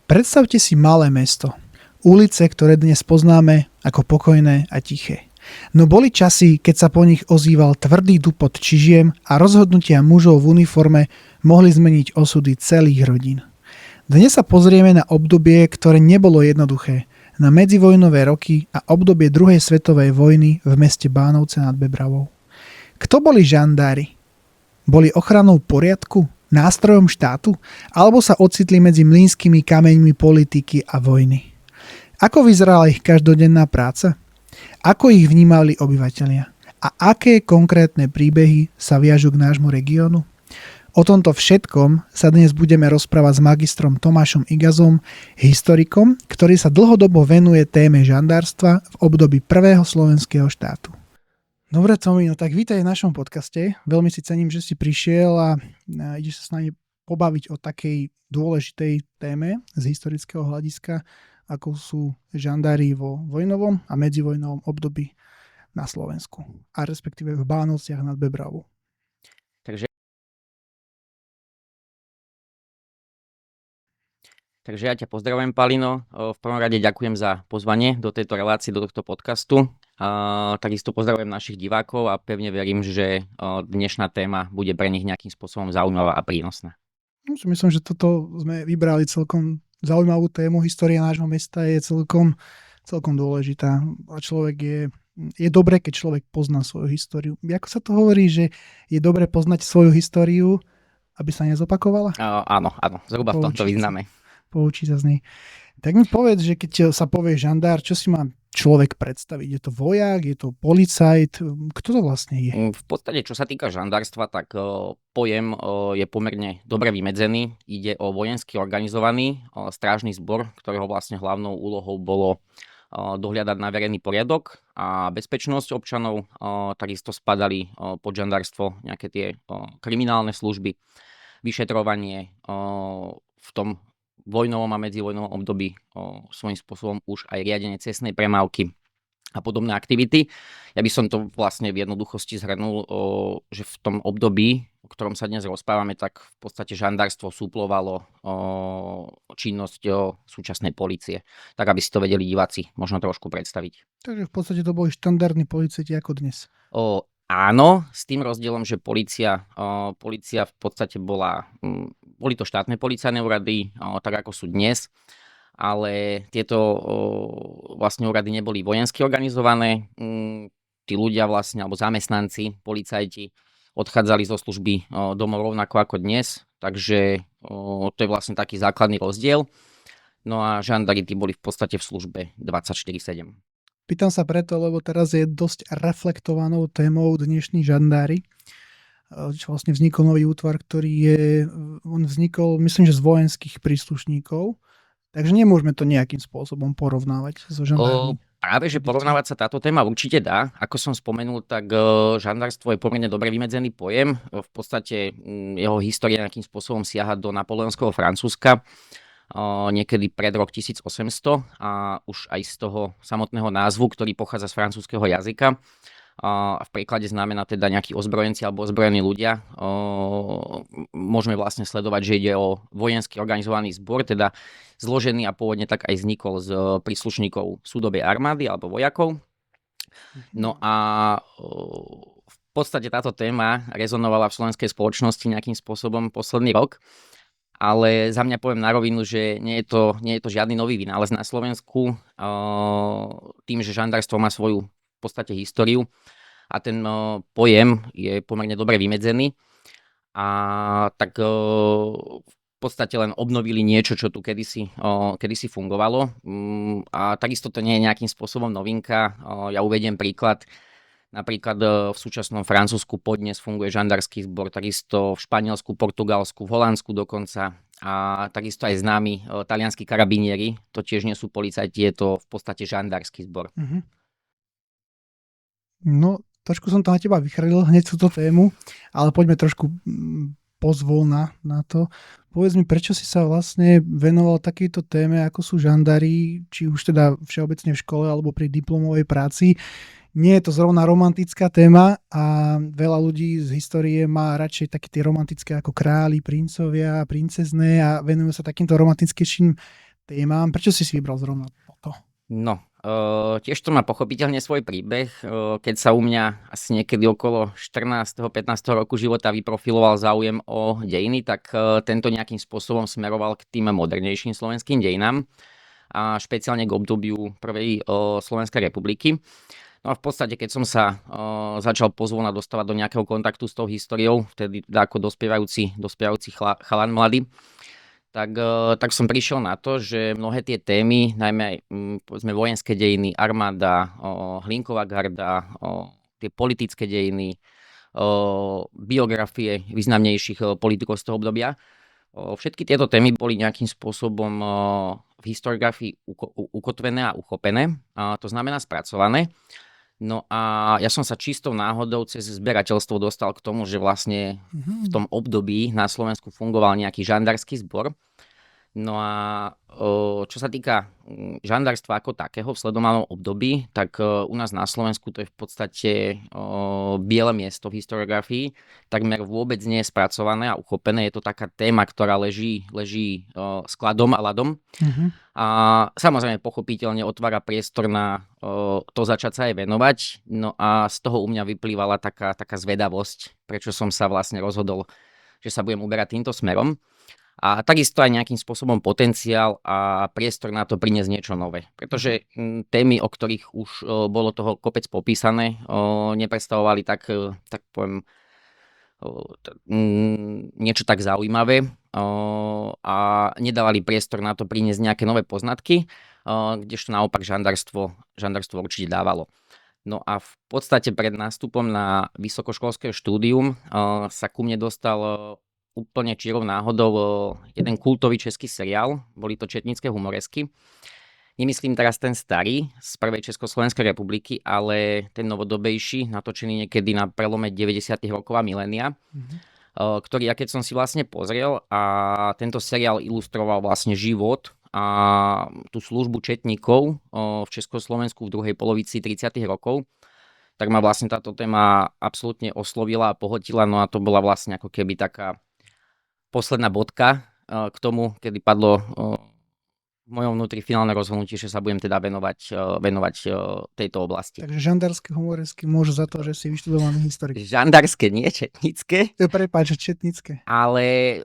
Predstavte si malé mesto. Ulice, ktoré dnes poznáme ako pokojné a tiché. No boli časy, keď sa po nich ozýval tvrdý dupot čižiem a rozhodnutia mužov v uniforme mohli zmeniť osudy celých rodín. Dnes sa pozrieme na obdobie, ktoré nebolo jednoduché, na medzivojnové roky a obdobie druhej svetovej vojny v meste Bánovce nad Bebravou. Kto boli žandári? Boli ochranou poriadku, nástrojom štátu, alebo sa ocitli medzi mlynskými kameňmi politiky a vojny? Ako vyzerala ich každodenná práca? Ako ich vnímali obyvatelia? A aké konkrétne príbehy sa viažu k nášmu regiónu? O tomto všetkom sa dnes budeme rozprávať s magistrom Tomášom Igazom, historikom, ktorý sa dlhodobo venuje téme žandárstva v období prvého slovenského štátu. Dobre, Tomi, no tak vítaj v našom podcaste. Veľmi si cením, že si prišiel a ideš sa s nami pobaviť o takej dôležitej téme z historického hľadiska, ako sú žandári vo vojnovom a medzivojnovom období na Slovensku a respektíve v Bánovciach nad Bebravou. Takže ja ťa pozdravujem, Palino. V prvom rade ďakujem za pozvanie do tejto relácie, do tohto podcastu. Takisto pozdravujem našich divákov a pevne verím, že dnešná téma bude pre nich nejakým spôsobom zaujímavá a prínosná. Myslím, že toto sme vybrali celkom zaujímavú tému. História nášho mesta je celkom dôležitá. A je dobré, keď človek pozná svoju históriu. Ako sa to hovorí, že je dobré poznať svoju históriu, aby sa nezopakovala? Áno, zhruba v tomto význame. Poučí sa z nej. Tak mi povedz, že keď sa povie žandár, čo si má človek predstaviť? Je to vojak, je to policajt? Kto to vlastne je? V podstate, čo sa týka žandárstva, tak pojem je pomerne dobre vymedzený. Ide o vojensky organizovaný strážny zbor, ktorého vlastne hlavnou úlohou bolo dohľadať na verejný poriadok a bezpečnosť občanov. Takisto spadali pod žandárstvo nejaké tie kriminálne služby, vyšetrovanie v tom vojnovom a medzivojnovom období svojím spôsobom už aj riadenie cestnej premávky a podobné aktivity. Ja by som to vlastne v jednoduchosti zhrnul, že v tom období, o ktorom sa dnes rozprávame, tak v podstate žandárstvo súplovalo činnosť súčasnej polície. Tak, aby si to vedeli diváci možno trošku predstaviť. Takže v podstate to boli štandardní policajti ako dnes. Áno, s tým rozdielom, že polícia v podstate boli to štátne policajné úrady, tak ako sú dnes, ale tieto vlastne úrady neboli vojensky organizované. Tí ľudia vlastne, alebo zamestnanci, policajti, odchádzali zo služby domov rovnako ako dnes, takže to je vlastne taký základný rozdiel. No a žandári tí boli v podstate v službe 24/7. Pýtam sa preto, lebo teraz je dosť reflektovanou témou dnešní žandári. Čo vlastne vznikol nový útvar, on vznikol, myslím, že z vojenských príslušníkov. Takže nemôžeme to nejakým spôsobom porovnávať so žandármi. Práve, že porovnávať sa táto téma určite dá. Ako som spomenul, tak žandárstvo je pomerne dobre vymedzený pojem. V podstate jeho história nejakým spôsobom siaha do napoleonského Francúzska. Niekedy pred rok 1800 a už aj z toho samotného názvu, ktorý pochádza z francúzskeho jazyka. A v preklade znamená teda nejakí ozbrojenci alebo ozbrojení ľudia. Môžeme vlastne sledovať, že ide o vojenský organizovaný zbor, teda zložený a pôvodne tak aj vznikol z príslušníkov súdobej armády alebo vojakov. No a v podstate táto téma rezonovala v slovenskej spoločnosti nejakým spôsobom posledný rok. Ale za mňa poviem na rovinu, že nie je to žiadny nový vynález na Slovensku. Tým, že žandárstvo má svoju v podstate históriu a ten pojem je pomerne dobre vymedzený. A tak v podstate len obnovili niečo, čo tu kedysi fungovalo. A takisto to nie je nejakým spôsobom novinka. Ja uvediem príklad. Napríklad v súčasnom Francúzsku podnes funguje žandársky zbor, takisto v Španielsku, Portugalsku, v Holandsku dokonca a takisto aj známi talianskí karabinieri, to tiež nie sú policajti, je to v podstate žandársky zbor. No, trošku som to na teba vychrlil hneď túto tému, ale poďme trošku pozvolna na to. Povedz mi, prečo si sa vlastne venoval takejto téme, ako sú žandári, či už teda všeobecne v škole alebo pri diplomovej práci. Nie je to zrovna romantická téma a veľa ľudí z histórie má radšej také tie romantické ako králi, princovia, princezné a venujú sa takýmto romantickejším témam. Prečo si vybral zrovna toto? No, tiež to má pochopiteľne svoj príbeh, keď sa u mňa asi niekedy okolo 14. 15. roku života vyprofiloval záujem o dejiny, tak tento nejakým spôsobom smeroval k tým modernejším slovenským dejinám a špeciálne k obdobiu prvej Slovenskej republiky. No a v podstate, keď som sa začal pozvolna dostávať do nejakého kontaktu s tou históriou, vtedy ako dospievajúci chalan mladý, tak som prišiel na to, že mnohé tie témy, najmä aj povedzme vojenské dejiny, armáda, Hlinková garda, tie politické dejiny, biografie významnejších politikov z toho obdobia, všetky tieto témy boli nejakým spôsobom v historiografii ukotvené a uchopené, to znamená spracované. No a ja som sa čistou náhodou cez zberateľstvo dostal k tomu, že vlastne v tom období na Slovensku fungoval nejaký žandársky zbor. No a čo sa týka žandárstva ako takého v sledovanom období, tak u nás na Slovensku to je v podstate biele miesto v historiografii, takmer vôbec nie je spracované a uchopené. Je to taká téma, ktorá leží skladom a ľadom. A samozrejme pochopiteľne otvára priestor na to začať sa aj venovať. No a z toho u mňa vyplývala taká zvedavosť, prečo som sa vlastne rozhodol, že sa budem uberať týmto smerom. A takisto aj nejakým spôsobom potenciál a priestor na to priniesť niečo nové. Pretože témy, o ktorých už bolo toho kopec popísané, nepredstavovali tak poviem, niečo tak zaujímavé a nedávali priestor na to priniesť nejaké nové poznatky, kdežto naopak žandárstvo určite dávalo. No a v podstate pred nástupom na vysokoškolské štúdium sa ku mne dostal úplne čirou náhodou jeden kultový český seriál, boli to Četnické humoresky. Nemyslím teraz ten starý z prvej Československej republiky, ale ten novodobejší, natočený niekedy na prelome 90. rokov a milénia, ktorý ja keď som si vlastne pozrel a tento seriál ilustroval vlastne život a tú službu četníkov v Československu v druhej polovici 30. rokov, tak ma vlastne táto téma absolútne oslovila a pohltila, no a to bola vlastne ako keby taká posledná bodka k tomu, kedy padlo v mojom vnútri finálne rozhodnutie, že sa budem teda venovať tejto oblasti. Takže žandárske humoresky môžu za to, že si vyštudovaný historik. Žandárske, nie četnícke. Prepáč, četnícke. Ale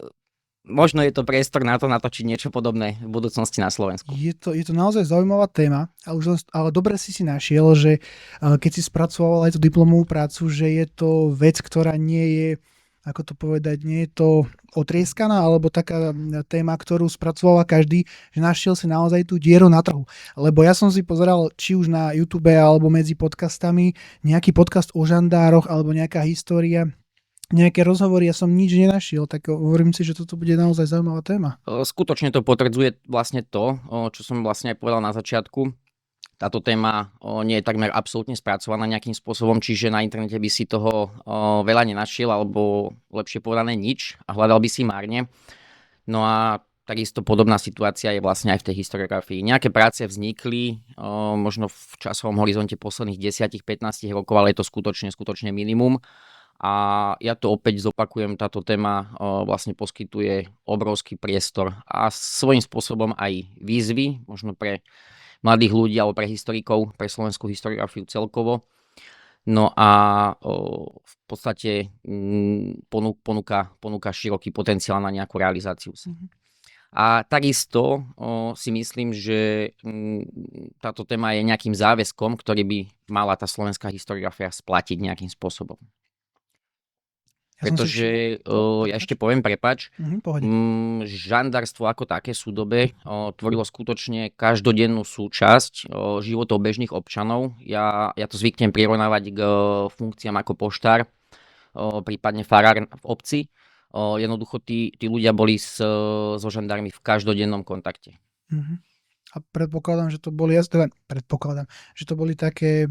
možno je to priestor na to natočiť niečo podobné v budúcnosti na Slovensku. Je to naozaj zaujímavá téma, ale dobre si našiel, že keď si spracoval aj tú diplomovú prácu, že je to vec, ktorá nie je, ako to povedať, nie je to otrieskaná, alebo taká téma, ktorú spracovala každý, že našiel si naozaj tú dieru na trhu. Lebo ja som si pozeral, či už na YouTube, alebo medzi podcastami, nejaký podcast o žandároch, alebo nejaká história, nejaké rozhovory, ja som nič nenašiel, tak hovorím si, že toto bude naozaj zaujímavá téma. Skutočne to potvrdzuje vlastne to, čo som vlastne aj povedal na začiatku. Táto téma nie je takmer absolútne spracovaná nejakým spôsobom, čiže na internete by si toho veľa nenašiel, alebo lepšie povedané nič a hľadal by si márne. No a takisto podobná situácia je vlastne aj v tej historiografii. Nejaké práce vznikli možno v časovom horizonte posledných 10-15 rokov, ale je to skutočne minimum. A ja to opäť zopakujem, táto téma vlastne poskytuje obrovský priestor a svojím spôsobom aj výzvy, možno pre mladých ľudí alebo pre historikov, pre slovenskú historiografiu celkovo. No a v podstate ponúka široký potenciál na nejakú realizáciu. A takisto si myslím, že táto téma je nejakým záväzkom, ktorý by mala tá slovenská historiografia splatiť nejakým spôsobom. Pretože ja ešte poviem, prepáč, žandárstvo ako také súdobe tvorilo skutočne každodennú súčasť životov bežných občanov. Ja to zvyknem prirovnávať k funkciám ako poštár, prípadne farár v obci. Jednoducho tí ľudia boli so žandármi v každodennom kontakte. A predpokladám, že to boli také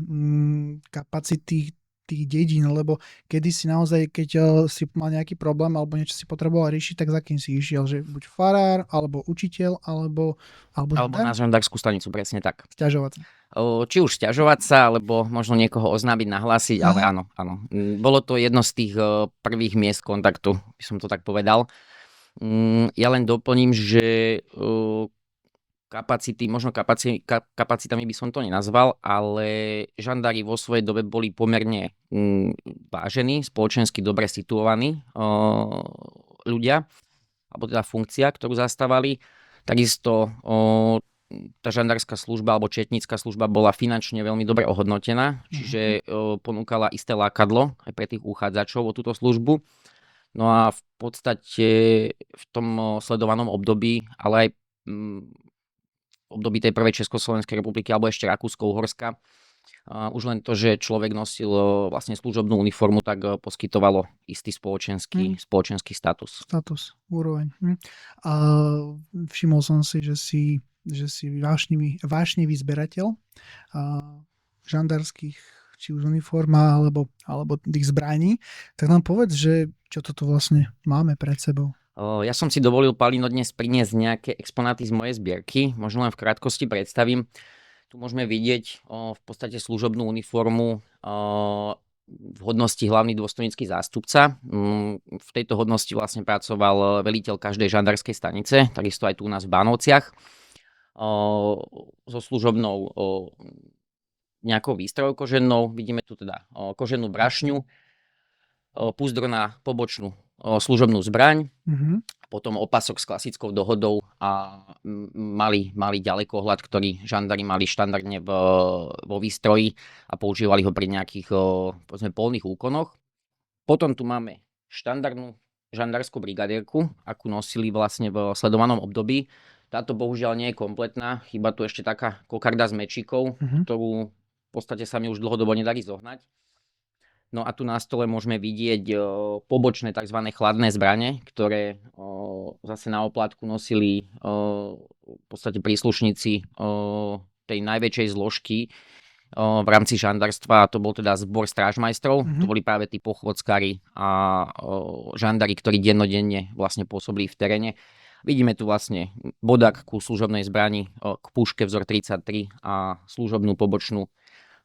kapacity tých dedín, lebo kedysi naozaj, keď si mal nejaký problém alebo niečo si potreboval riešiť, tak za kým si išiel, že buď farár, alebo učiteľ, alebo na žandárskú stanicu, presne tak. Sťažovať sa. Či už sťažovať sa, alebo možno niekoho oznámiť, nahlásiť, ale áno. Bolo to jedno z tých prvých miest kontaktu, by som to tak povedal. Ja len doplním, že kapacitami by som to nenazval, ale žandári vo svojej dobe boli pomerne vážení, spoločensky dobre situovaní ľudia, alebo teda funkcia, ktorú zastávali. Takisto tá žandárska služba alebo četnícka služba bola finančne veľmi dobre ohodnotená, čiže ponúkala isté lákadlo aj pre tých uchádzačov o túto službu. No a v podstate v tom sledovanom období, ale aj v období tej prvej Československej republiky alebo ešte Rakúsko-Uhorska, už len to, že človek nosil vlastne služobnú uniformu, tak poskytovalo istý spoločenský status. Status, úroveň. A všimol som si, že si vášnivý zberateľ žandárskych či už uniforma alebo tých zbraní. Tak nám povedz, že čo toto vlastne máme pred sebou. Ja som si dovolil, Palino, dnes priniesť nejaké exponáty z mojej zbierky. Možno len v krátkosti predstavím. Tu môžeme vidieť v podstate služobnú uniformu v hodnosti hlavný dôstojnícky zástupca. V tejto hodnosti vlastne pracoval veliteľ každej žandárskej stanice, takisto aj tu u nás v Bánovciach. So služobnou nejakou výstrojou koženou. Vidíme tu teda koženú brašňu, púzdro na pobočnú služobnú zbraň, potom opasok s klasickou dohodou a mali ďalekohľad, ktorý žandári mali štandardne vo výstroji a používali ho pri nejakých povedzme polných úkonoch. Potom tu máme štandardnú žandárskú brigadierku, akú nosili vlastne v sledovanom období. Táto bohužiaľ nie je kompletná, chýba tu ešte taká kokarda s mečíkou, ktorú v podstate sa mi už dlhodobo nedarí zohnať. No a tu na stole môžeme vidieť pobočné tzv. Chladné zbrane, ktoré zase na oplátku nosili v podstate príslušníci tej najväčšej zložky v rámci žandárstva, a to bol teda zbor strážmajstrov. To boli práve tí pochôdzkári a žandári, ktorí dennodenne vlastne pôsobili v teréne. Vidíme tu vlastne bodak ku služobnej zbrani, k puške vzor 33 a služobnú pobočnú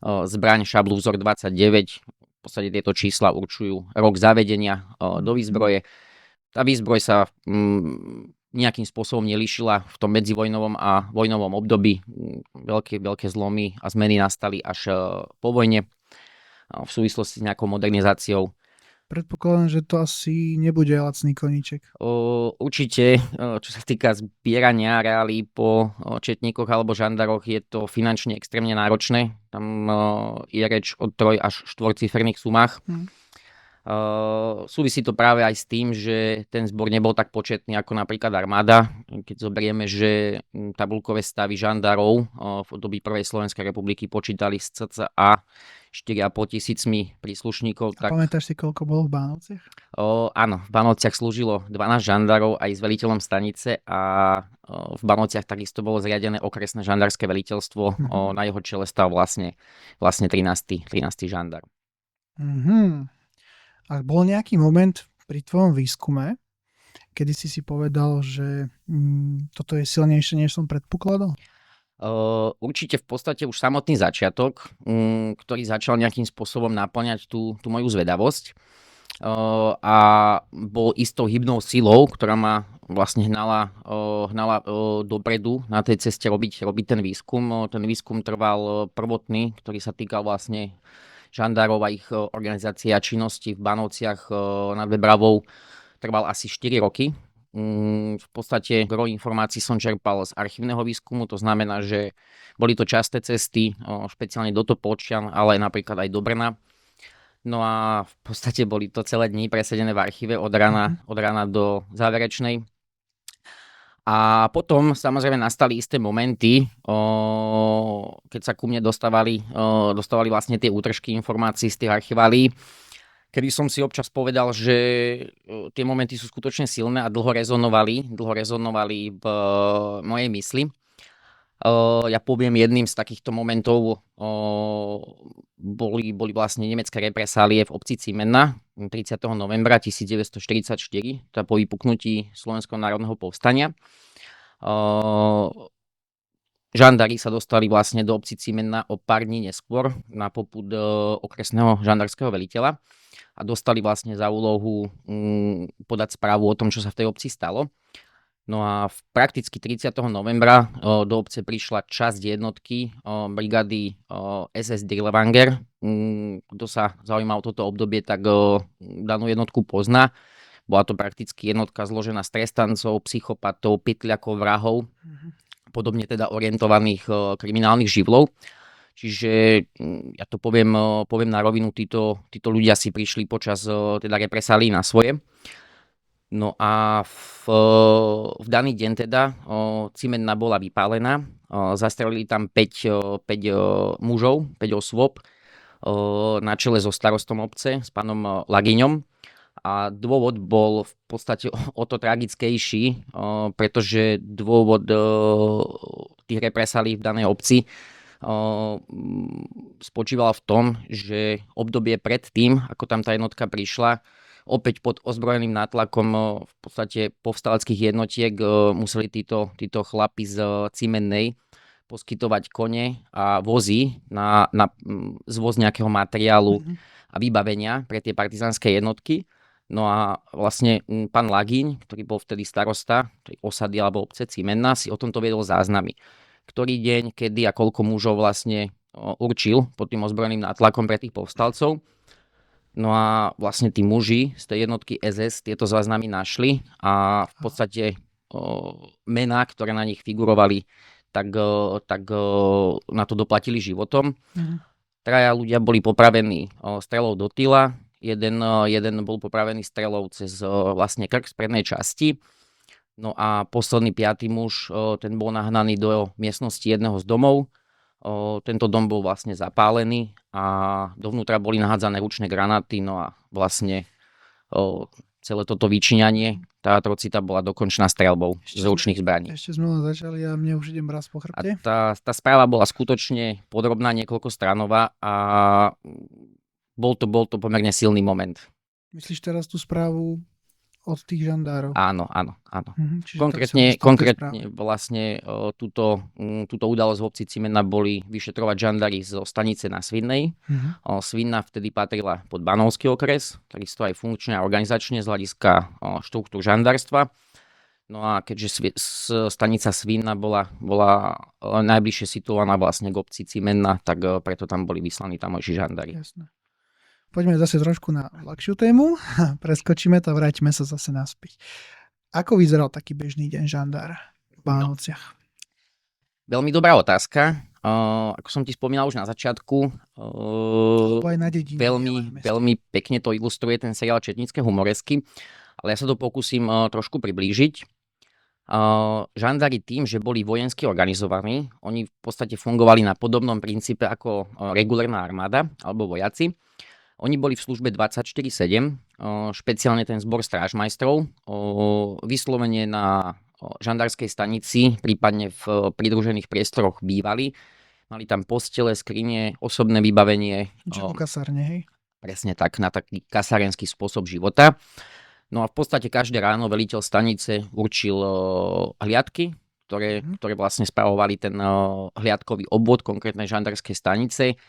zbraň šablu vzor 29. V podstate tieto čísla určujú rok zavedenia do výzbroje. Tá výzbroj sa nejakým spôsobom nelíšila v tom medzivojnovom a vojnovom období. Veľké zlomy a zmeny nastali až po vojne v súvislosti s nejakou modernizáciou. Predpokladám, že to asi nebude lacný koníček. Určite, čo sa týka zbierania reálí po četníkoch alebo žandároch, je to finančne extrémne náročné. Tam je reč o 3 až 4-ciferných sumách. Súvisí to práve aj s tým, že ten zbor nebol tak početný ako napríklad armáda. Keď zoberieme, že tabuľkové stavy žandárov v období prvej Slovenskej republiky počítali s cca 4,5 tisícmi príslušníkov. A pamätáš si, koľko bolo v Bánovciach? Áno, v Bánovciach slúžilo 12 žandárov aj s veliteľom stanice a v Bánovciach takisto bolo zriadené okresné žandárske veliteľstvo. Na jeho čele stal vlastne 13. žandár. A bol nejaký moment pri tvojom výskume, kedy si povedal, že toto je silnejšie, než som predpokladal? Určite v podstate už samotný začiatok, ktorý začal nejakým spôsobom naplňať tú moju zvedavosť a bol istou hybnou silou, ktorá ma vlastne hnala dopredu na tej ceste robiť ten výskum. Ten výskum trval prvotný, ktorý sa týkal vlastne žandárov a ich organizácie a činnosti v Bánovciach nad Bebravou, trval asi 4 roky. V podstate gro informácií som čerpal z archívneho výskumu, to znamená, že boli to časté cesty, špeciálne do Topolčian, ale napríklad aj do Brna. No a v podstate boli to celé dni presedené v archíve od rana do záverečnej. A potom samozrejme nastali isté momenty, keď sa ku mne dostávali vlastne tie útržky informácií z tých archiválií, kedy som si občas povedal, že tie momenty sú skutočne silné a dlho rezonovali v mojej mysli. Ja poviem, jedným z takýchto momentov boli vlastne nemecké represálie v obci Cimenna 30. novembra 1944, teda po vypuknutí Slovenského národného povstania. Žandári sa dostali vlastne do obci Cimenna o pár dní neskôr na popud okresného žandárskeho veliteľa a dostali vlastne za úlohu podať správu o tom, čo sa v tej obci stalo. No a prakticky 30. novembra do obce prišla časť jednotky brigády SS Dirlewanger. Kto sa zaujíma o toto obdobie, tak danú jednotku pozná. Bola to prakticky jednotka zložená z trestancov, psychopatov, pytľakov, vrahov, podobne teda orientovaných kriminálnych živlov. Čiže ja to poviem na rovinu, títo ľudia si prišli počas teda represálí na svoje. No a v daný deň teda Cimenna bola vypálená, zastrelili tam 5 mužov, 5 osôb na čele so starostom obce, s pánom Lagiňom. A dôvod bol v podstate o to tragickejší, pretože dôvod tých represálí v danej obci spočívala v tom, že obdobie pred tým, ako tam tá jednotka prišla, opäť pod ozbrojeným nátlakom v podstate povstaleckých jednotiek museli títo chlapi z Cimennej poskytovať kone a vozy na zvoz nejakého materiálu a vybavenia pre tie partizánske jednotky. No a vlastne pán Lagiň, ktorý bol vtedy starosta tej osady alebo obce Cimenna, si o tomto viedol záznamy. Ktorý deň, kedy a koľko mužov vlastne určil pod tým ozbrojeným nátlakom pre tých povstalcov. No a vlastne tí muži z tej jednotky SS tieto záznamy našli a v podstate mená, ktoré na nich figurovali, tak na to doplatili životom. Traja ľudia boli popravení strelou do tyla, jeden bol popravený strelou cez vlastne krk z prednej časti. No a posledný 5. muž, ten bol nahnaný do miestnosti jedného z domov. Tento dom bol vlastne zapálený a dovnútra boli nahádzané ručné granáty, no a vlastne celé toto vyčíňanie, tá atrocita bola dokončená streľbou z ručných zbraní. Ešte sme len začali a mne už idem raz po chrbte. A tá správa bola skutočne podrobná, niekoľkostranová a bol to pomerne silný moment. Myslíš teraz tú správu od tých žandárov? Áno. Čiže Konkrétne vlastne túto udalosť v obci Cimenna boli vyšetrovať žandári zo stanice na Svinnej. Svinna vtedy patrila pod Banovský okres, takisto aj funkčne a organizačne z hľadiska štruktúr žandárstva. No a keďže stanica Svinna bola najbližšie situovaná vlastne k obci Cimenna, tak preto tam boli vyslaní tamojší žandári. Jasné. Poďme zase trošku na ľahšiu tému. Preskočíme to a vrátime sa zase naspäť. Ako vyzeral taký bežný deň žandára v Bánovciach? Veľmi dobrá otázka. Ako som ti spomínal už na začiatku, aj na dedine, veľmi pekne to ilustruje ten seriál Četnické humoresky, ale ja sa to pokúsim trošku priblížiť. Žandári tým, že boli vojensky organizovaní, oni v podstate fungovali na podobnom princípe ako regulárna armáda alebo vojaci. Oni boli v službe 24/7, špeciálne ten zbor strážmajstrov, vyslovene na žandárskej stanici, prípadne v pridružených priestoroch bývali. Mali tam postele, skrine, osobné vybavenie. Čo kasárne, hej? Presne tak, na taký kasárenský spôsob života. No a v podstate každé ráno veliteľ stanice určil hliadky, ktoré vlastne spravovali ten hliadkový obvod konkrétnej žandárskej stanice.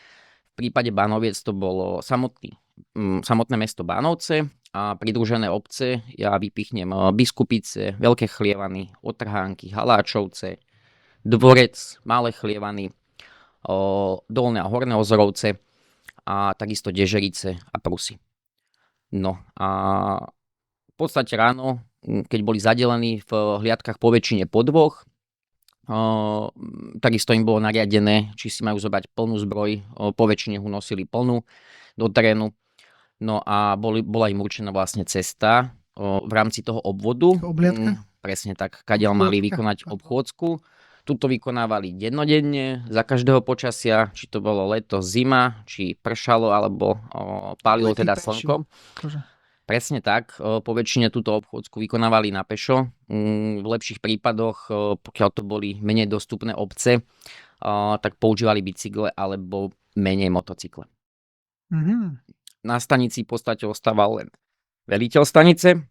V prípade Bánoviec to bolo samotné mesto Bánovce a pridružené obce. Ja vypichnem Biskupice, Veľké Chlievany, Otrhánky, Haláčovce, Dvorec, Malé Chlievany, Dolné a Horné Ozorovce a takisto Dežerice a Prusy. No a v podstate ráno, keď boli zadelení v hliadkach po väčšine po dvoch, takisto im bolo nariadené, či si majú zobrať plnú zbroj, po väčšine ho nosili plnú do terénu. No a bola im určená vlastne cesta v rámci toho obvodu. Obliadka? Presne tak, kadiaľ mali vykonať obchôdzku. Tuto vykonávali dennodenne, za každého počasia, či to bolo leto, zima, či pršalo, alebo pálilo teda slnko. Presne tak, po väčšine túto obchôdzku vykonávali na pešo. V lepších prípadoch, pokiaľ to boli menej dostupné obce, tak používali bicykle alebo menej motocykle. Na stanici v podstate ostával len veliteľ stanice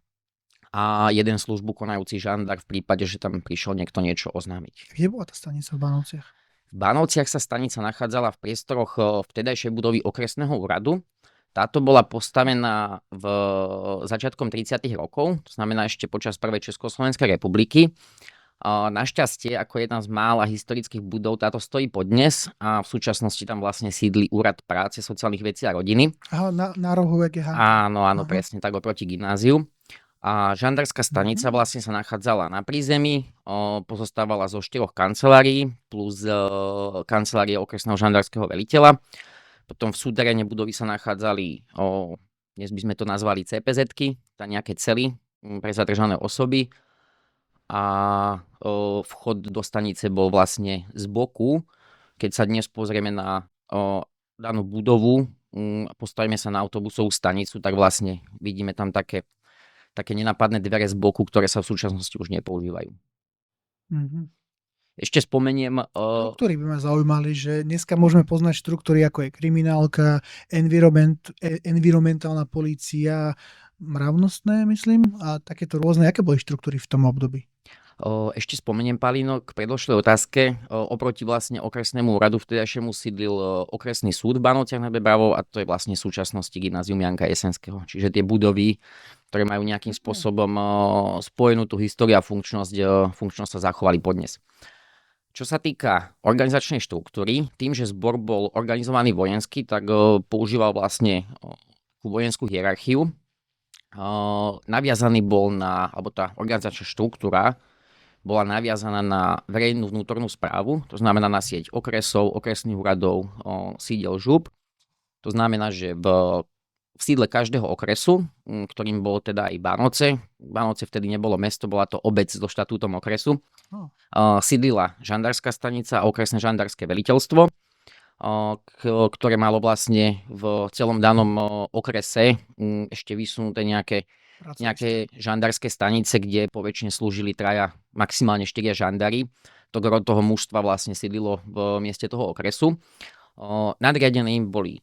a jeden službu konajúci žandár v prípade, že tam prišiel niekto niečo oznámiť. Kde bola tá stanica v Bánovciach? V Bánovciach sa stanica nachádzala v priestoroch vtedajšej budovy okresného úradu. Táto bola postavená v začiatkom 30. rokov, to znamená ešte počas prvej Československej republiky. Našťastie, ako jedna z mála historických budov, táto stojí podnes a v súčasnosti tam vlastne sídli Úrad práce, sociálnych vecí a rodiny. Aha, na rohu, jak je Hanka. Áno, Aha. presne tak oproti gymnáziu. A žandárska stanica vlastne sa nachádzala na prízemí, pozostávala zo 4 kancelárií plus kancelárie okresného žandárskeho veliteľa. Potom v súteréne budovy sa nachádzali, dnes by sme to nazvali CPZ-ky, nejaké cely pre zadržané osoby. A vchod do stanice bol vlastne z boku. Keď sa dnes pozrieme na danú budovu a postavíme sa na autobusovú stanicu, tak vlastne vidíme tam také nenápadné dvere z boku, ktoré sa v súčasnosti už nepoužívajú. Mhm. Ešte spomeniem... Štruktúry by ma zaujímali, že dneska môžeme poznať štruktúry ako je kriminálka, environmentálna polícia, mravnostné, myslím, a takéto rôzne. Aké boli štruktúry v tom období? Ešte spomeniem, Palino, k predošlej otázke. Oproti vlastne okresnému úradu vtedajšiemu sídlil okresný súd v Bánovciach nad Bebravou a to je vlastne v súčasnosti gymnázium Janka Jesenského. Čiže tie budovy, ktoré majú nejakým spôsobom spojenú tú históriu a funkčnosť sa zachovali podnes. Čo sa týka organizačnej štruktúry, tým, že zbor bol organizovaný vojensky, tak používal vlastne vojenskú hierarchiu. Naviazaný bol alebo tá organizačná štruktúra bola naviazaná na verejnú vnútornú správu, to znamená na sieť okresov, okresných úradov, sídel žup. To znamená, že v sídle každého okresu, ktorým bolo teda aj Bánovce, Bánovce vtedy nebolo mesto, bola to obec so štatútom okresu, sídlila žandárska stanica a okresné žandárske veliteľstvo, ktoré malo vlastne v celom danom okrese ešte vysunuté nejaké žandárske stanice, kde poväčšine slúžili 3, maximálne 4 žandári. To gro toho mužstva vlastne sídlilo v mieste toho okresu. Nadriadeným boli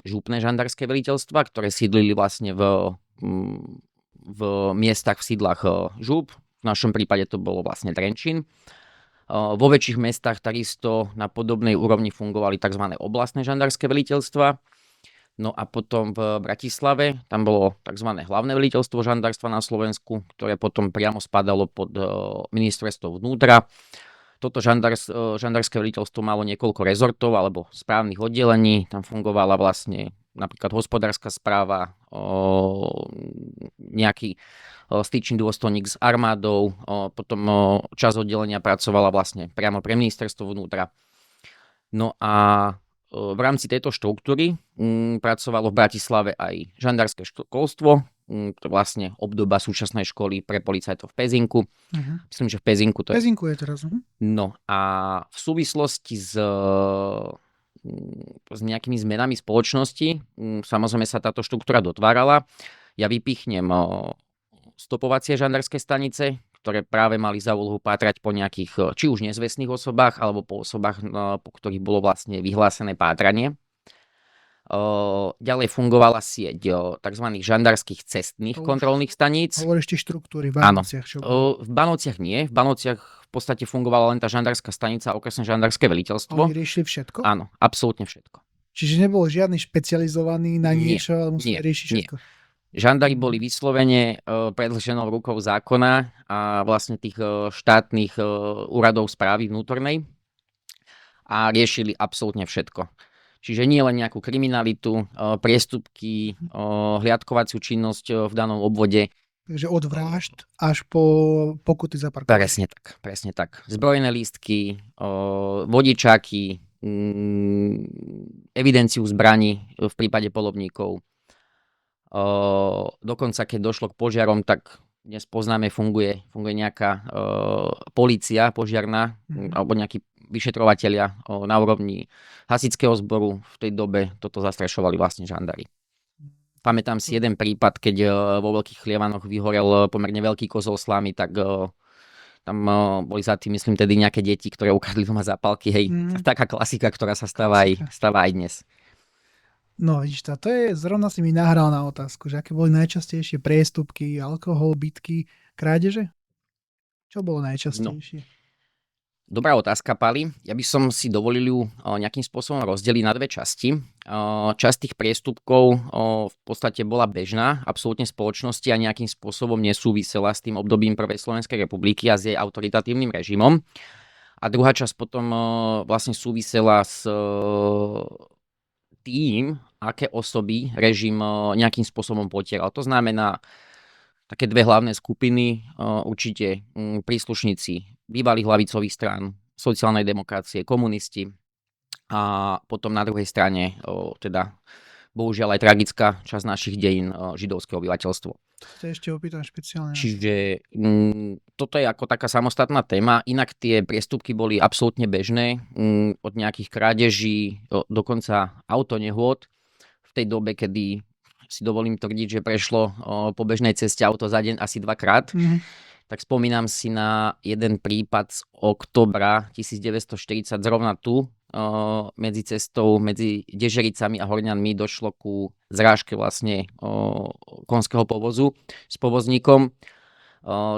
župné žandárske veliteľstva, ktoré sídlili vlastne v miestach v sídlach žup. V našom prípade to bolo vlastne Trenčín. Vo väčších mestách takisto na podobnej úrovni fungovali tzv. Oblastné žandárske veliteľstva. No a potom v Bratislave tam bolo tzv. Hlavné veliteľstvo žandárstva na Slovensku, ktoré potom priamo spadalo pod ministerstvo vnútra. Toto žandárske veliteľstvo malo niekoľko rezortov alebo správnych oddelení. Tam fungovala vlastne napríklad hospodárska správa, nejaký styčný dôstojník s armádou, potom časť oddelenia pracovala vlastne priamo pre ministerstvo vnútra. No a v rámci tejto štruktúry pracovalo v Bratislave aj žandárske školstvo, to je vlastne obdoba súčasnej školy pre policajtov v Pezinku. Myslím, že v Pezinku to je. Pezinku je teraz. No a v súvislosti s nejakými zmenami spoločnosti, samozrejme sa táto štruktúra dotvárala. Ja vypichnem stopovacie žandárske stanice, ktoré práve mali za úlohu pátrať po nejakých či už nezvestných osobách, alebo po osobách, po ktorých bolo vlastne vyhlásené pátranie. Ďalej fungovala sieť tzv. Žandárskych cestných kontrolných staníc. Hovoríš tie štruktúry v Bánovciach. V Bánovciach nie. V Bánovciach v podstate fungovala len tá žandárska stanica a okresné žandárske veliteľstvo. Oni riešili všetko? Áno, absolútne všetko. Čiže nebol žiadny špecializovaný na niečo, ale museli riešiť všetko? Žandári boli vyslovene predĺženou rukou zákona a vlastne tých štátnych úradov správy vnútornej a riešili absolútne všetko. Čiže nie len nejakú kriminalitu, priestupky, hliadkovaciu činnosť v danom obvode. Takže od vražd až po pokuty za parkovanie. Presne tak. Zbrojné lístky, vodičáky, evidenciu zbraní v prípade polovníkov. Dokonca keď došlo k požiarom, tak dnes poznáme, funguje nejaká polícia požiarna alebo nejakí vyšetrovatelia na úrovni hasičského zboru. V tej dobe toto zastrešovali vlastne žandári. Pamätám si jeden prípad, keď vo Veľkých Chlievanoch vyhorel pomerne veľký kozol slámy, tak tam boli za tým, myslím, tedy nejaké deti, ktoré ukradli doma zápalky. Hej, taká klasika, ktorá sa stáva aj dnes. No vidíš, to je, zrovna si mi nahral na otázku, že aké boli najčastejšie priestupky, alkohol, bitky, krádeže? Čo bolo najčastejšie? Dobrá otázka, Pali. Ja by som si dovolil ju nejakým spôsobom rozdeliť na dve časti. Časť tých priestupkov v podstate bola bežná, absolútne spoločnosti a nejakým spôsobom nesúvisela s tým obdobím Prvej Slovenskej republiky a s jej autoritatívnym režimom. A druhá časť potom vlastne súvisela s tým, aké osoby režim nejakým spôsobom potieral. To znamená také dve hlavné skupiny, určite príslušníci bývalých ľavicových strán, sociálnej demokracie, komunisti a potom na druhej strane teda bohužiaľ aj tragická časť našich dejín, židovské obyvateľstvo. To sa ešte opýtam špeciálne. Čiže toto je ako taká samostatná téma, inak tie priestupky boli absolútne bežné, od nejakých krádeží, dokonca autonehôd v tej dobe, kedy si dovolím tvrdiť, že prešlo po bežnej ceste auto za deň asi 2-krát. Tak spomínam si na jeden prípad z októbra 1940, zrovna tu medzi cestou, medzi Dežericami a Horňanmi došlo ku zrážke vlastne konského povozu s povozníkom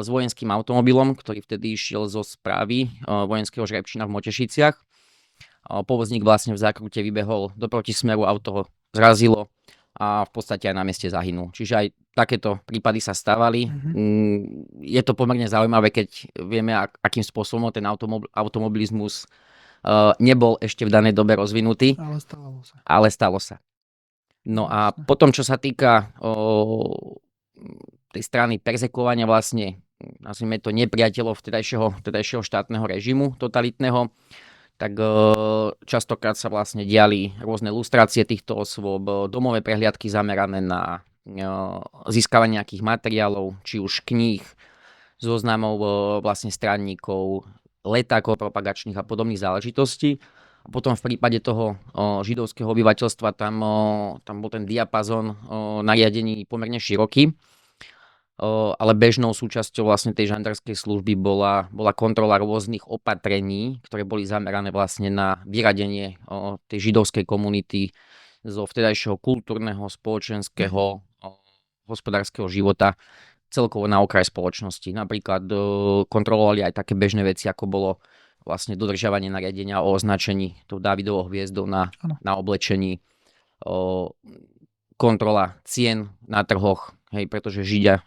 s vojenským automobilom, ktorý vtedy išiel zo správy vojenského žrebčina v Motešiciach. Povozník vlastne v zákrute vybehol do protismeru, auto ho zrazilo a v podstate aj na mieste zahynul. Čiže aj takéto prípady sa stávali. Je to pomerne zaujímavé, keď vieme, akým spôsobom ten automobilizmus nebol ešte v danej dobe rozvinutý. Ale stalo sa. No a potom, čo sa týka tej strany perzekovania vlastne, nazvime to nepriateľov vtedajšieho štátneho režimu totalitného, tak častokrát sa vlastne diali rôzne lustrácie týchto osôb, domové prehliadky zamerané na získavanie nejakých materiálov, či už kníh, zoznamov vlastne stranníkov, letákov propagačných a podobných záležitostí. A potom v prípade toho židovského obyvateľstva tam bol ten diapazon nariadení pomerne široký. Ale bežnou súčasťou vlastne tej žandarskej služby bola kontrola rôznych opatrení, ktoré boli zamerané vlastne na vyradenie tej židovskej komunity zo vtedajšieho kultúrneho, spoločenského, hospodárskeho života celkovo na okraj spoločnosti. Napríklad kontrolovali aj také bežné veci, ako bolo vlastne dodržiavanie nariadenia o označení tou Dávidovou hviezdou na oblečení, kontrola cien na trhoch, hej, pretože Židia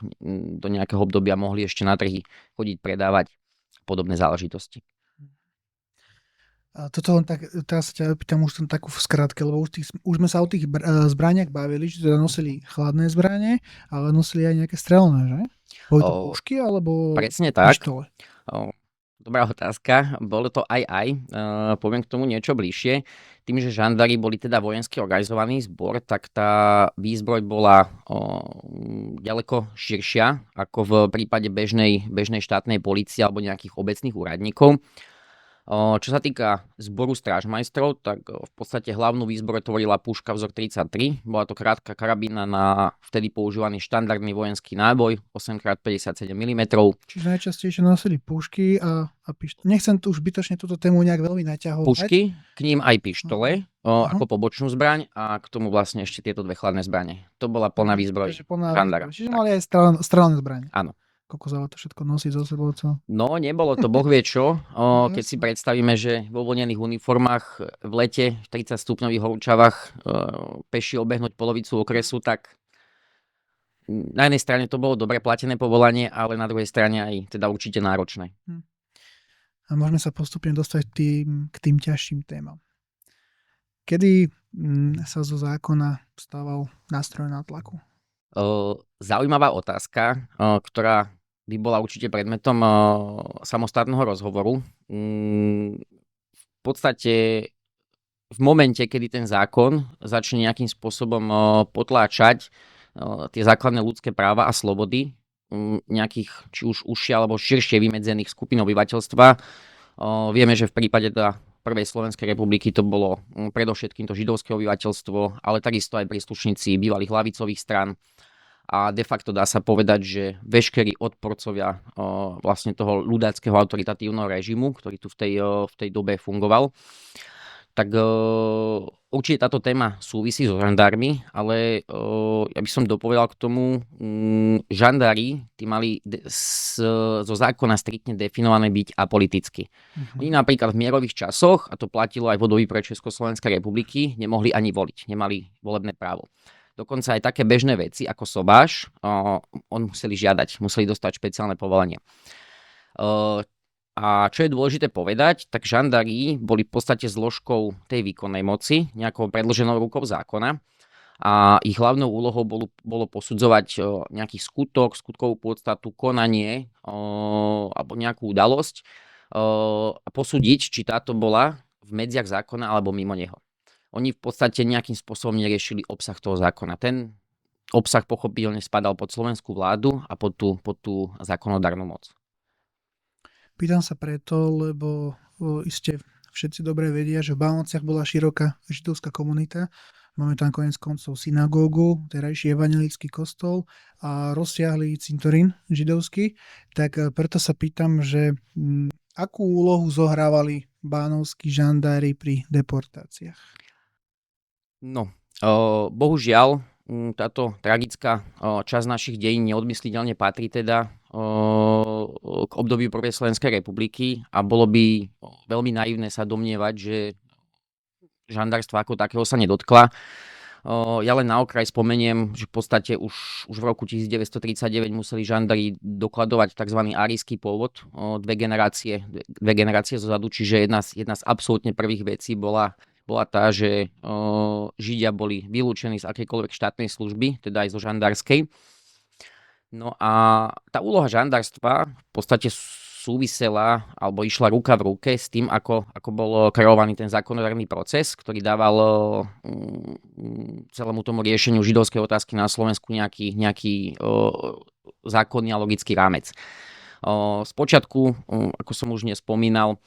do nejakého obdobia mohli ešte na trhy chodiť predávať podobné záležitosti. A toto len tak, teraz sa ťa pýtam už takú v skratke, lebo už sme sa o tých zbraniach bavili, že teda nosili chladné zbranie, ale nosili aj nejaké strelné, že? Boli to pušky alebo presne tak. pištole? Dobrá otázka. Bolo to aj. Poviem k tomu niečo bližšie. Tým, že žandári boli teda vojensky organizovaný zbor, tak tá výzbroj bola ďaleko širšia ako v prípade bežnej štátnej polície alebo nejakých obecných úradníkov. Čo sa týka zboru strážmajstrov, tak v podstate hlavnú výzbroj tvorila puška vzor 33. Bola to krátka karabína na vtedy používaný štandardný vojenský náboj 8x57 mm. Čiže najčastejšie nosili pušky a pištole. Nechcem tu už zbytočne túto tému nejak veľmi naťahovať. Pušky, k ním aj pištole ako pobočnú zbraň a k tomu vlastne ešte tieto dve chladné zbrane. To bola plná výzbroj žandára. Čiže mali aj strelné zbrane. Áno. Koľko sa to všetko nosí zo sebou? No, nebolo to boh vie čo. Keď si predstavíme, že vo voľnených uniformách v lete v 30 stupňových horúčavách peši obehnúť polovicu okresu, tak na jednej strane to bolo dobre platené povolanie, ale na druhej strane aj teda určite náročné. A môžeme sa postupne dostať k tým ťažším témam. Kedy sa zo zákona stával nástroj nátlaku? Zaujímavá otázka, ktorá by bola určite predmetom samostatného rozhovoru. V podstate v momente, kedy ten zákon začne nejakým spôsobom potláčať tie základné ľudské práva a slobody nejakých či už užšie alebo širšie vymedzených skupín obyvateľstva. Vieme, že v prípade Prvej Slovenskej republiky to bolo predovšetkým to židovské obyvateľstvo, ale takisto aj príslušníci bývalých ľavicových strán. A de facto dá sa povedať, že veškerí odporcovia vlastne toho ľudáckeho autoritatívneho režimu, ktorý tu v tej dobe fungoval, tak určite táto téma súvisí so žandármi, ale ja by som dopovedal k tomu, žandári, tí mali zo zákona striktne definované byť apoliticky. Oni napríklad v mierových časoch, a to platilo aj v období pre Československej republiky, nemohli ani voliť, nemali volebné právo. Dokonca aj také bežné veci ako sobáš, on museli dostať špeciálne povolenie. A čo je dôležité povedať, tak žandári boli v podstate zložkou tej výkonnej moci, nejakou predĺženou rukou zákona a ich hlavnou úlohou bolo posudzovať nejaký skutok, skutkovú podstatu, konanie alebo nejakú udalosť a posúdiť, či táto bola v medziach zákona alebo mimo neho. Oni v podstate nejakým spôsobom neriešili obsah toho zákona. Ten obsah pochopiteľne spadal pod slovenskú vládu a pod tú zákonodárnu moc. Pýtam sa preto, lebo iste všetci dobre vedia, že v Bánovciach bola široká židovská komunita. Máme tam koniec koncov synagógu, terajší evanjelický kostol a rozsiahlý cintorín židovský. Tak preto sa pýtam, že akú úlohu zohrávali bánovskí žandári pri deportáciách? No, bohužiaľ, táto tragická časť našich dejín neodmysliteľne patrí teda k obdobiu prvej Slovenskej republiky a bolo by veľmi naivné sa domnievať, že žandárstva ako takého sa nedotkla. Ja len na okraj spomeniem, že v podstate už v roku 1939 museli žandári dokladovať tzv. Árijský pôvod dve generácie zozadu, čiže jedna z absolútne prvých vecí bola tá, že Židia boli vylúčení z akejkoľvek štátnej služby, teda aj zo žandárskej. No a tá úloha žandárstva v podstate súvisela alebo išla ruka v ruke s tým, ako bol kreovaný ten zákonodárny proces, ktorý dával celému tomu riešeniu židovskej otázky na Slovensku nejaký zákonný a logický rámec. Spočiatku, ako som už nespomínal,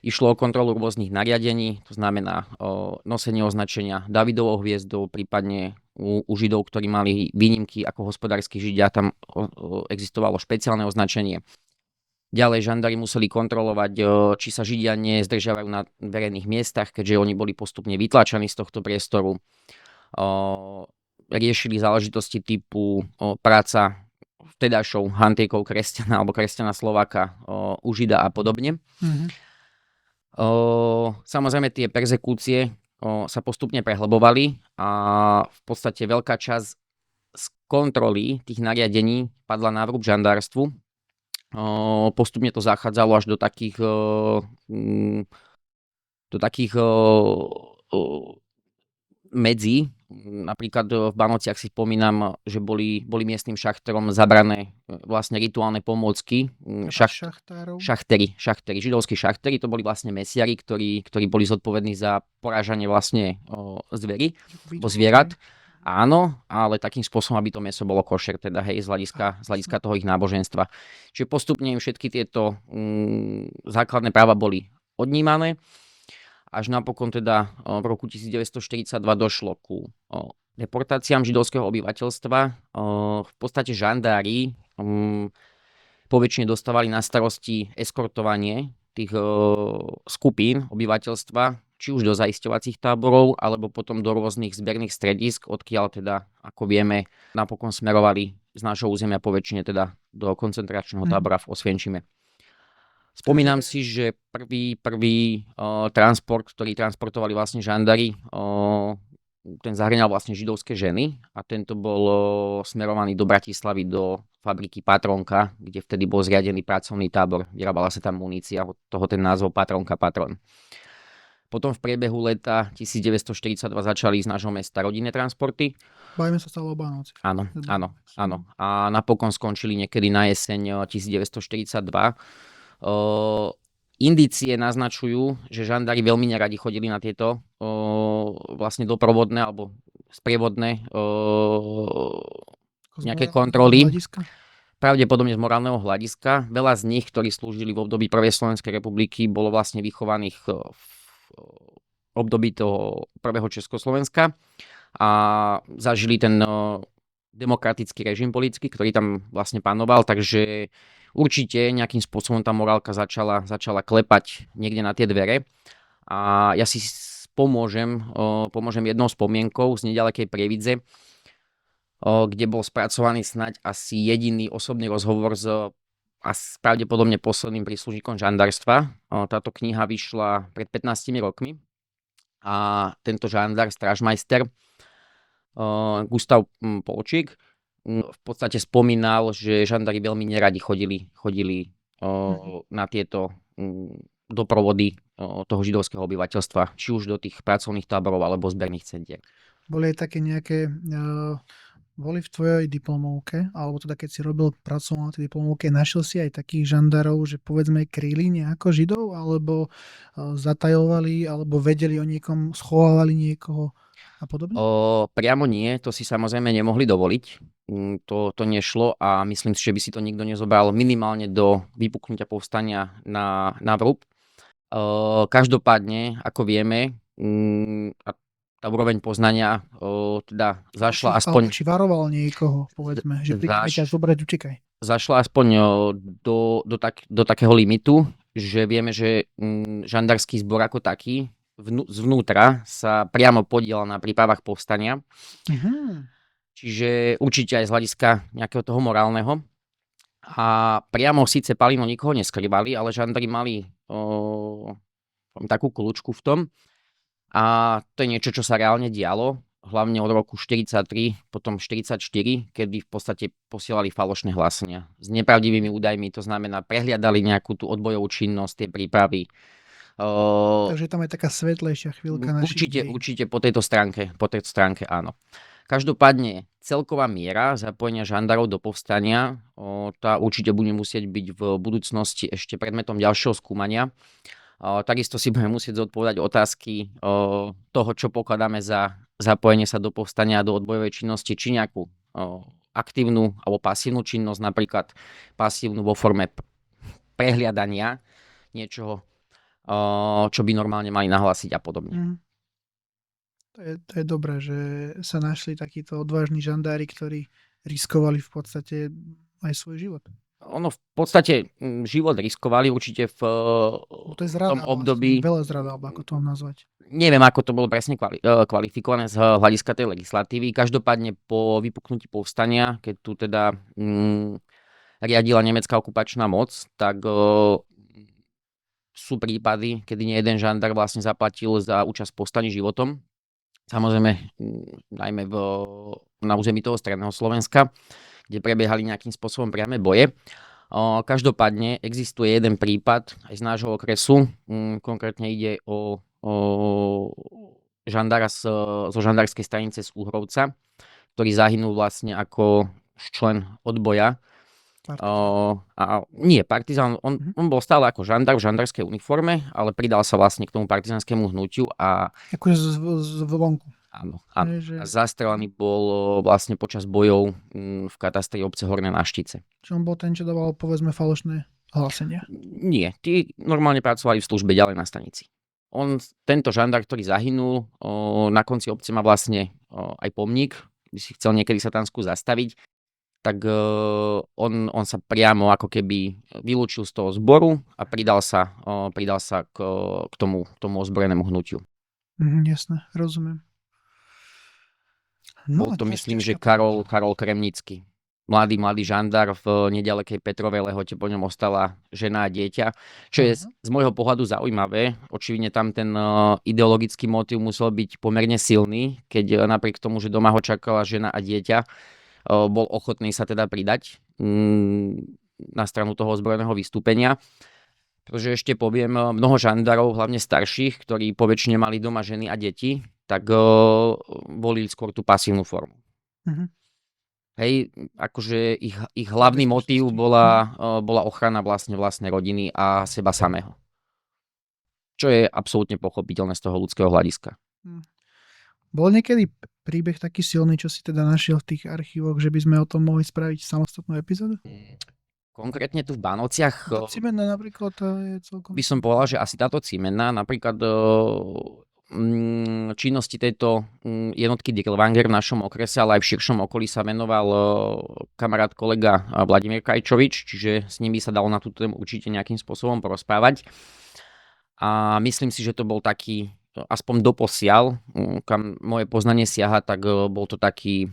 išlo o kontrolu rôznych nariadení, to znamená nosenie označenia Davidovou hviezdou, prípadne u Židov, ktorí mali výnimky ako hospodárski Židia, tam existovalo špeciálne označenie. Ďalej žandári museli kontrolovať, či sa Židia nezdržiavajú na verejných miestach, keďže oni boli postupne vytlačení z tohto priestoru. Riešili záležitosti typu práca vtedajšou hantýkou kresťana alebo kresťana Slováka u Žida a podobne. Samozrejme tie perzekúcie sa postupne prehlbovali a v podstate veľká časť z kontroly tých nariadení padla na vrúb žandárstvu. Postupne to zachádzalo až do takých medzí. Napríklad v Bánovciach si spomínam, že boli miestnym šachterom zabrané vlastne rituálne pomôcky. Šachtery, židovskí šachtery, to boli vlastne mesiari, ktorí boli zodpovední za porážanie vlastne zvierat. Áno, ale takým spôsobom, aby to mäso bolo košer, teda hej, z hľadiska toho ich náboženstva. Čiže postupne im všetky tieto základné práva boli odnímané. Až napokon teda v roku 1942 došlo ku deportáciám židovského obyvateľstva. V podstate žandári poväčšine dostávali na starosti eskortovanie tých skupín obyvateľstva, či už do zaisťovacích táborov, alebo potom do rôznych zberných stredísk, odkiaľ teda, ako vieme, napokon smerovali z nášho územia poväčšine teda do koncentračného tábora v Osvienčime. Spomínam si, že prvý transport, ktorý transportovali vlastne žandári, ten zahrňal vlastne židovské ženy a tento bol smerovaný do Bratislavy, do fabriky Patronka, kde vtedy bol zriadený pracovný tábor. Vyrábala sa tam munícia, od toho ten názov Patronka Patron. Potom v priebehu leta 1942 začali z nášho mesta rodinné transporty. Bavíme sa stále o Bánovciach. Áno. A napokon skončili niekedy na jeseň 1942. Indície naznačujú, že žandári veľmi neradi chodili na tieto vlastne doprovodné alebo sprievodné nejaké kontroly. Pravdepodobne z morálneho hľadiska. Veľa z nich, ktorí slúžili v období prvej Slovenskej republiky, bolo vlastne vychovaných v období toho prvého Československa a zažili ten demokratický režim politický, ktorý tam vlastne panoval, takže určite nejakým spôsobom tá morálka začala klepať niekde na tie dvere. A ja si pomôžem jednou spomienkou z nedalekej Prievidze, kde bol spracovaný snáď asi jediný osobný rozhovor a pravdepodobne posledným príslušníkom žandarstva. Táto kniha vyšla pred 15 rokmi a tento žandar, strážmajster Gustav Polčík v podstate spomínal, že žandári veľmi neradi chodili na tieto doprovody toho židovského obyvateľstva, či už do tých pracovných táborov alebo zberných centier. Boli aj také nejaké, boli v tvojej diplomovke, alebo teda keď si robil pracovnú na tej diplomovke, našiel si aj takých žandárov, že povedzme kryli nejako židov, alebo zatajovali, alebo vedeli o niekom, schovávali niekoho a podobne? Priamo nie, to si samozrejme nemohli dovoliť. To nešlo a myslím si, že by si to nikto nezobral minimálne do vypuknutia povstania na vrub. Každopádne, ako vieme, a tá úroveň poznania teda zašla aspoň... Či varoval niekoho, povedzme, že keď ťa zobrať, utekaj. Zašla aspoň do takého limitu, že vieme, že žandársky zbor ako taký zvnútra sa priamo podielal na prípravách povstania. Čiže určite aj z hľadiska nejakého toho morálneho. A priamo síce Palino nikoho neskrývali, ale žandári mali takú kľúčku v tom. A to je niečo, čo sa reálne dialo, hlavne od roku 43, potom 44, kedy v podstate posielali falošné hlásenia s nepravdivými údajmi, to znamená prehliadali nejakú tú odbojovú činnosť, tie prípravy. Takže tam je taká svetlejšia chvíľka našich dejí. Určite po tejto stránke áno. Každopádne celková miera zapojenia žandárov do povstania, tá určite bude musieť byť v budúcnosti ešte predmetom ďalšieho skúmania. Takisto si budeme musieť zodpovedať otázky toho, čo pokladáme za zapojenie sa do povstania a do odbojovej činnosti, či nejakú aktívnu alebo pasívnu činnosť, napríklad pasívnu vo forme prehliadania niečoho, čo by normálne mali nahlásiť a podobne. To je dobré, že sa našli takíto odvážni žandári, ktorí riskovali v podstate aj svoj život. Ono v podstate život riskovali určite v tom období. Veľa zrada, alebo ako to nazvať. Neviem, ako to bolo presne kvalifikované z hľadiska tej legislatívy. Každopádne po vypuknutí povstania, keď tu teda riadila nemecká okupačná moc, tak sú prípady, kedy nie jeden žandár vlastne zaplatil za účasť v povstaní životom. Samozrejme, najmä na území toho stredného Slovenska, kde prebiehali nejakým spôsobom priame boje. Každopádne existuje jeden prípad aj z nášho okresu. Konkrétne ide o žandára zo žandárskej stanice z Uhrovca, ktorý zahynul vlastne ako člen odboja. Nie partizán, on bol stále ako žandár v žandárskej uniforme, ale pridal sa vlastne k tomu partizánskému hnutiu a... Akože z vonku. Áno. Zastrelený bol vlastne počas bojov v katastri obce Horné Naštice. Čiže on bol ten, čo dával, povedzme, falošné hlásenia? Nie, tí normálne pracovali v službe ďalej na stanici. Tento žandár, ktorý zahynul, na konci obce má vlastne aj pomník, by si chcel niekedy Satansku zastaviť, tak on sa priamo ako keby vylúčil z toho zboru a pridal sa k tomu ozbrojenému hnutiu. Jasné, rozumiem. Bol to myslím, že Karol Kremnický. Mladý žandár v nedalekej Petrovej Lehote, po ňom ostala žena a dieťa. Čo je z môjho pohľadu zaujímavé. Očividne tam ten ideologický motív musel byť pomerne silný, keď napriek tomu, že doma ho čakala žena a dieťa, bol ochotný sa teda pridať na stranu toho ozbrojeného vystúpenia. Pretože ešte poviem, mnoho žandárov, hlavne starších, ktorí poväčšine mali doma ženy a deti, tak volili skôr tú pasívnu formu. Hej, akože ich hlavný motív bola ochrana vlastnej rodiny a seba samého. Čo je absolútne pochopiteľné z toho ľudského hľadiska. Bol niekedy príbeh taký silný, čo si teda našiel v tých archívoch, že by sme o tom mohli spraviť samostatnú epizódu? Konkrétne tu v Bánovciach... Cimenná napríklad je celkom... By som povedal, že asi táto cimenná, napríklad činnosti tejto jednotky Dirlewanger v našom okrese, ale aj v širšom okolí sa venoval kamarát kolega Vladimír Krajčovič, čiže s ním by sa dalo na túto tému určite nejakým spôsobom porozprávať. A myslím si, že to bol taký aspoň doposiaľ, kam moje poznanie siaha, tak bol to taký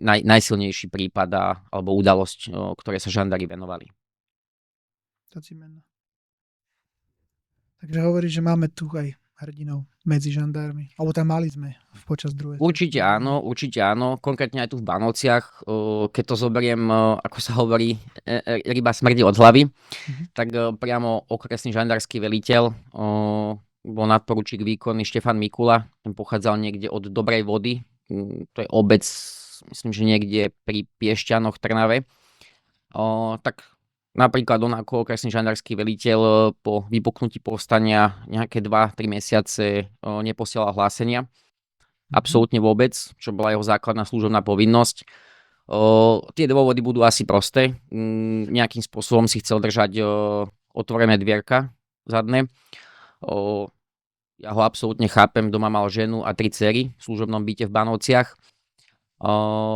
najsilnejší prípad alebo udalosť, ktoré sa žandári venovali. Takže hovoríš, že máme tu aj hrdinov medzi žandármi. Alebo tam mali sme počas druhej. Určite áno. Konkrétne aj tu v Bánovciach, keď to zoberiem, ako sa hovorí, ryba smrdí od hlavy, tak priamo okresný žandársky veliteľ bol nadporučík výkonný Štefan Mikula. Ten pochádzal niekde od Dobrej Vody. To je obec, myslím, že niekde pri Piešťanoch, Trnave. Tak napríklad on ako okresný žandársky veliteľ po vypuknutí povstania nejaké 2-3 mesiace neposielal hlásenia. Absolútne vôbec, čo bola jeho základná služobná povinnosť. Tie dôvody budú asi prosté. Nejakým spôsobom si chcel držať otvorené dvierka zadné. Ja ho absolútne chápem, doma mal ženu a 3 dcery v služobnom byte v Bánovciach.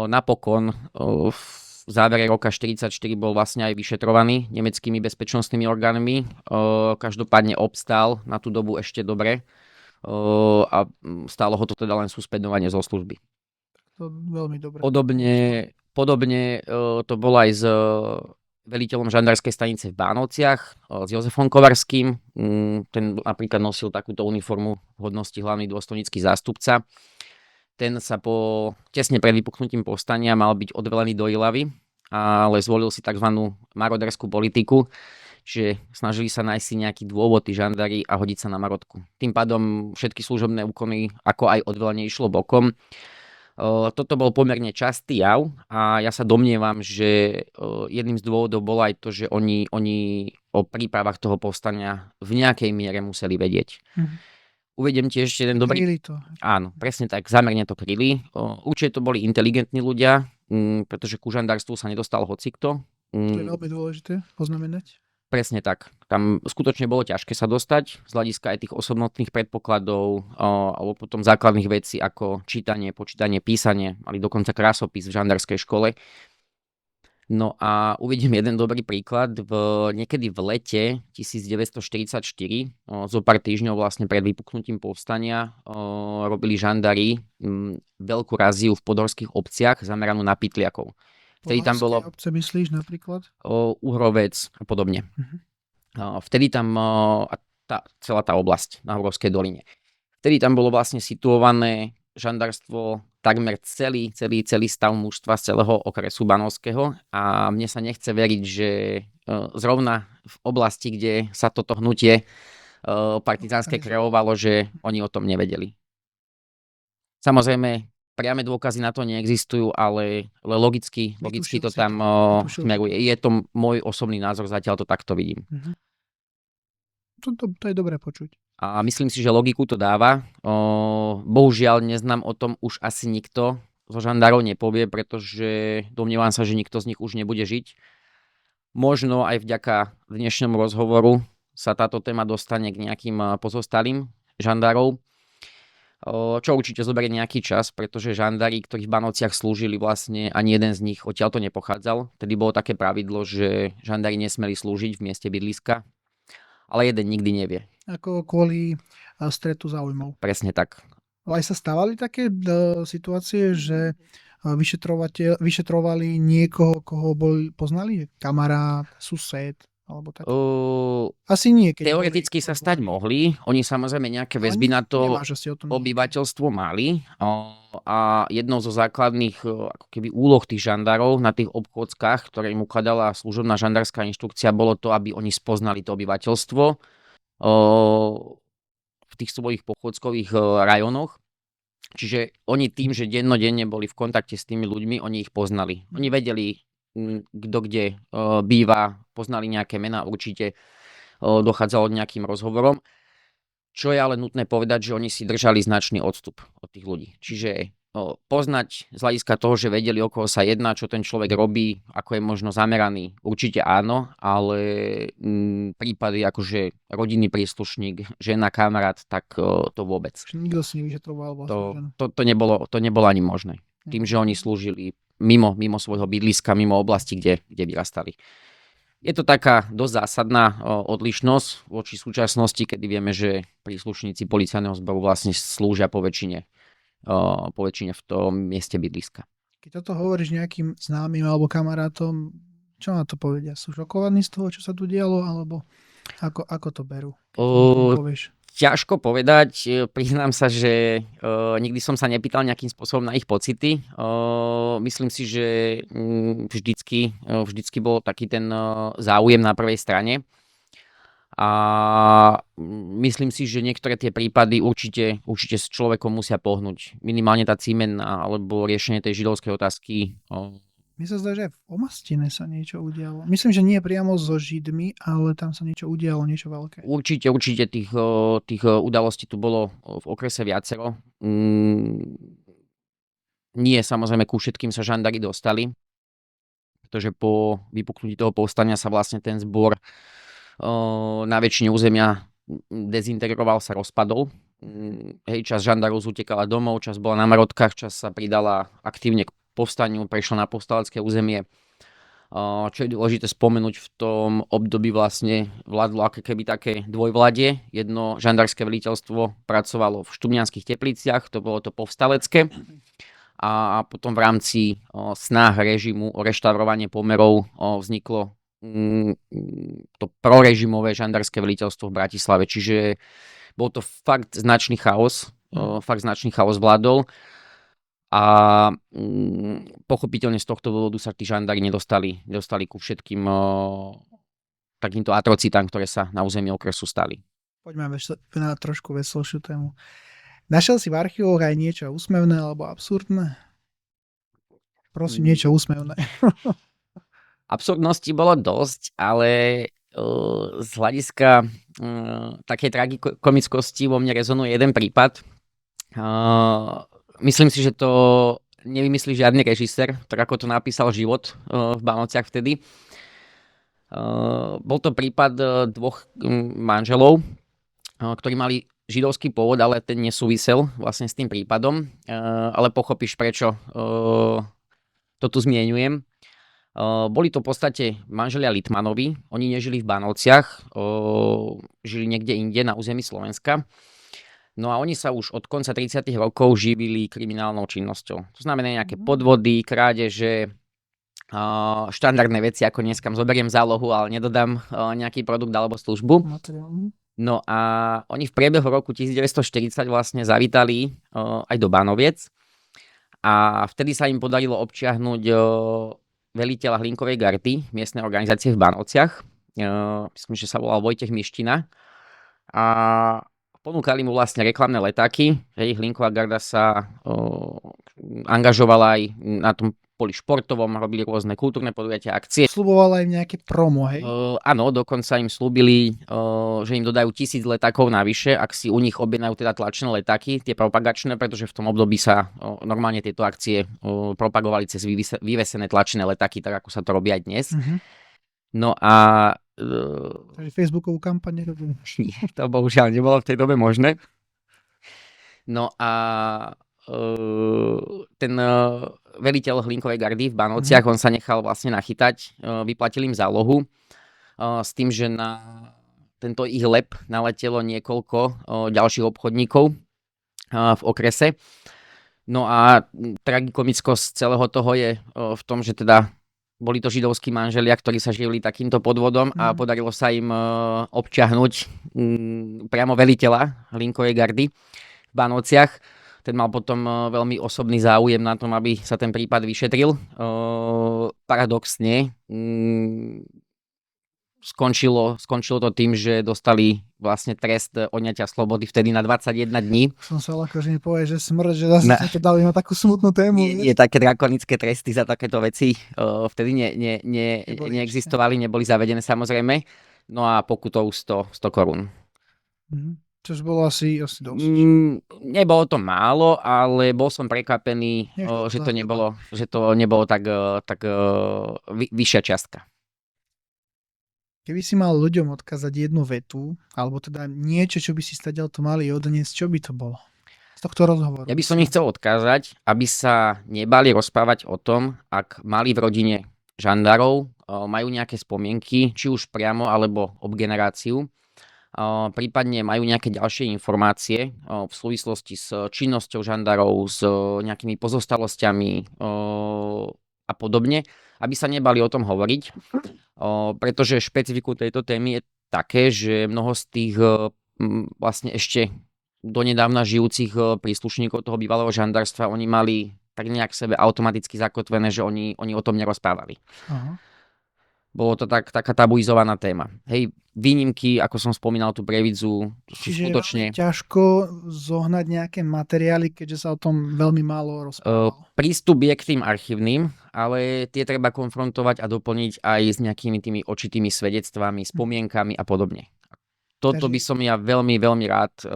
Napokon v závere roka 1944 bol vlastne aj vyšetrovaný nemeckými bezpečnostnými orgánmi. Každopádne obstál na tú dobu ešte dobre a stálo ho to teda len suspendovanie zo služby. To veľmi dobre. Podobne to bolo aj s veliteľom žandárskej stanice v Bánovciach, s Jozefom Kovarským. Ten napríklad nosil takúto uniformu v hodnosti hlavný dôstojnícky zástupca. Ten sa tesne pred vypuknutím povstania mal byť odvelený do Ilavy, ale zvolil si tzv. Maroderskú politiku, že snažili sa nájsť si nejaký dôvod tí žandári a hodiť sa na marotku. Tým pádom všetky služobné úkony, ako aj odvelenie, išlo bokom. Toto bol pomerne častý jav a ja sa domnievam, že jedným z dôvodov bolo aj to, že oni o prípravách toho povstania v nejakej miere museli vedieť. Uvediem ti ešte jeden dobrý... Kryli to. Áno, presne tak, zámerne to kryli. Určite to boli inteligentní ľudia, pretože ku žandárstvu sa nedostal hocikto. To je veľmi dôležité poznamenať. Presne tak. Tam skutočne bolo ťažké sa dostať z hľadiska aj tých osobnostných predpokladov alebo potom základných vecí ako čítanie, počítanie, písanie. Mali dokonca krásopis v žandárskej škole. No a uvediem jeden dobrý príklad. Niekedy v lete 1944, zo pár týždňov vlastne pred vypuknutím povstania, robili žandári veľkú raziu v podhorských obciach zameranú na pytliakov. Vtedy tam bolo obce myslíš napríklad? Uhrovec a podobne. Vtedy tam celá tá oblasť na Uhrovskej doline. Vtedy tam bolo vlastne situované žandárstvo takmer celý stav mužstva z celého okresu Banovského a mne sa nechce veriť, že zrovna v oblasti, kde sa toto hnutie partizánske kreovalo, že oni o tom nevedeli. Samozrejme, priame dôkazy na to neexistujú, ale logicky to tam smeruje. Je to môj osobný názor, zatiaľ to takto vidím. To je dobré počuť. A myslím si, že logiku to dáva. Bohužiaľ neznám o tom už asi nikto zo žandárov nepovie, pretože domnievam sa, že nikto z nich už nebude žiť. Možno aj vďaka dnešnému rozhovoru sa táto téma dostane k nejakým pozostalým žandárov, čo určite zoberie nejaký čas, pretože žandári, ktorí v Bánovciach slúžili, vlastne ani jeden z nich odtiaľto nepochádzal. Tedy bolo také pravidlo, že žandári nesmeli slúžiť v mieste bydliska, ale jeden nikdy nevie. Ako kvôli stretu záujmov. Presne tak. Aj sa stávali také situácie, že vyšetrovali niekoho, koho poznali? Kamarát, sused, alebo tak? Asi nie. Teoreticky sa stať mohli. Oni samozrejme nejaké väzby na to obyvateľstvo mali. A jednou zo základných ako keby úloh tých žandárov na tých obchôdzkach, ktoré im ukladala služobná žandárska inštrukcia, bolo to, aby oni spoznali to obyvateľstvo v tých svojich pochôdzkových rajónoch. Čiže oni tým, že dennodenne boli v kontakte s tými ľuďmi, oni ich poznali. Oni vedeli, kto kde býva, poznali nejaké mená, určite dochádzalo k nejakým rozhovorom. Čo je ale nutné povedať, že oni si držali značný odstup od tých ľudí. Čiže poznať z hľadiska toho, že vedeli, o koho sa jedná, čo ten človek robí, ako je možno zameraný, určite áno, ale prípady akože rodinný príslušník, žena, kamarát, tak to vôbec. Nikto si nevyšetroval vlastne. To nebolo ani možné. Tým, že oni slúžili mimo svojho bydliska, mimo oblasti, kde vyrastali. Je to taká dosť zásadná odlišnosť voči súčasnosti, kedy vieme, že príslušníci policajného zboru vlastne slúžia po väčšine v tom mieste bydliska. Keď toto hovoríš nejakým známym alebo kamarátom, čo na to povedia? Sú šokovaní z toho, čo sa tu dialo, alebo ako to berú? Keď im povieš? Ťažko povedať, priznám sa, že nikdy som sa nepýtal nejakým spôsobom na ich pocity. Myslím si, že vždycky bol taký ten záujem na prvej strane. A myslím si, že niektoré tie prípady určite s človekom musia pohnúť. Minimálne tá címenná alebo riešenie tej židovskej otázky. Mne sa zdá, že aj v Omastine sa niečo udialo. Myslím, že nie priamo so Židmi, ale tam sa niečo udialo, niečo veľké. Určite tých udalostí tu bolo v okrese viacero. Nie, samozrejme, ku všetkým sa žandári dostali, pretože po vypuknutí toho povstania sa vlastne ten zbor na väčšine územia dezintegroval, sa rozpadol. Časť žandarov utekala domov, časť bola na Marotkách, časť sa pridala aktívne k povstaniu, prešla na povstalecké územie. Čo je dôležité spomenúť, v tom období vlastne vládlo aké keby také dvojvládie. Jedno žandarské veliteľstvo pracovalo v Štubnianskych Tepliciach, to bolo to povstalecké. A potom v rámci snah režimu o reštaurovanie pomerov vzniklo to prorežimové žandarské veliteľstvo v Bratislave. Čiže bol to fakt značný chaos. Vládol. A pochopiteľne z tohto dôvodu sa tí žandári nedostali ku všetkým takýmto atrocitám, ktoré sa na území okresu stali. Poďme na trošku veselšiu tému. Našiel si v archívoch aj niečo úsmevné alebo absurdné? Prosím, niečo úsmevné. Absurdnosti bolo dosť, ale z hľadiska takej tragikomickosti vo mne rezonuje jeden prípad. Myslím si, že to nevymyslí žiadny režisér, tak ako to napísal život v Bánovciach vtedy. Bol to prípad dvoch manželov, ktorí mali židovský pôvod, ale ten nesúvisel vlastne s tým prípadom. Ale pochopíš, prečo to tu zmieňujem. Boli to v podstate manželia Litmanovi. Oni nežili v Bánovciach, žili niekde inde na území Slovenska. No a oni sa už od konca 30. rokov živili kriminálnou činnosťou. To znamená nejaké podvody, krádeže, štandardné veci, ako dneska zoberiem zálohu, ale nedodám nejaký produkt alebo službu. No a oni v priebehu roku 1940 vlastne zavítali aj do Bánoviec a vtedy sa im podarilo občiahnuť veliteľa Hlinkovej gardy, miestnej organizácie v Bánovciach. Myslím, že sa volal Vojtech Miština. A ponúkali mu vlastne reklamné letáky. Hlinková garda sa angažovala aj na tom poli športovom, robili rôzne kultúrne podujatia, akcie. Sľubovala im nejaké promo, hej? Áno, dokonca im slúbili, že im dodajú 1000 letákov navyše, ak si u nich objednajú teda tlačené letáky, tie propagačné, pretože v tom období sa normálne tieto akcie propagovali cez vyvesené tlačené letáky, tak ako sa to robí aj dnes. No a takže Facebookovú kampaň nerobili? Nie, to bohužiaľ nebolo v tej dobe možné. No a ten veliteľ Hlinkovej gardy v Bánovciach, on sa nechal vlastne nachytať, vyplatil im zálohu s tým, že na tento ich lep naletelo niekoľko ďalších obchodníkov v okrese. No a tragikomickosť celého toho je v tom, že teda boli to židovskí manželia, ktorí sa živili takýmto podvodom a podarilo sa im obťahnuť priamo veliteľa Hlinkovej gardy v Bánovciach. Ten mal potom veľmi osobný záujem na tom, aby sa ten prípad vyšetril. Paradoxne skončilo to tým, že dostali vlastne trest odňatia slobody vtedy na 21 dní. Som sa akože mi povie, že smrť, že zase to dali na takú smutnú tému. Nie, také drakonické tresty za takéto veci vtedy neexistovali, neboli zavedené samozrejme. No a pokutou 100 korún. Čož bolo asi dosť. Nebolo to málo, ale bol som prekvapený, že to nebolo tak vyššia čiastka. Keby si mal ľuďom odkázať jednu vetu, alebo teda niečo, čo by si stadiaľ to mali odniesť, čo by to bolo? Z tohto rozhovoru. Ja by som ich chcel odkázať, aby sa nebali rozprávať o tom, ak mali v rodine žandárov, majú nejaké spomienky, či už priamo, alebo ob generáciu, prípadne majú nejaké ďalšie informácie v súvislosti s činnosťou žandarov, s nejakými pozostalosťami a podobne, aby sa nebali o tom hovoriť, pretože špecifiku tejto témy je také, že mnoho z tých vlastne ešte donedávna žijúcich príslušníkov toho bývalého žandarstva, oni mali tak nejak v sebe automaticky zakotvené, že oni o tom nerozprávali. Aha. Bolo to taká tabuizovaná téma. Hej, výnimky, ako som spomínal tú Prievidzu, sú Čiže skutočne... je ťažko zohnať nejaké materiály, keďže sa o tom veľmi málo rozprávalo. Prístup je k tým archívnym, ale tie treba konfrontovať a doplniť aj s nejakými tými očitými svedectvami, spomienkami a podobne. Toto by som ja veľmi, veľmi rád,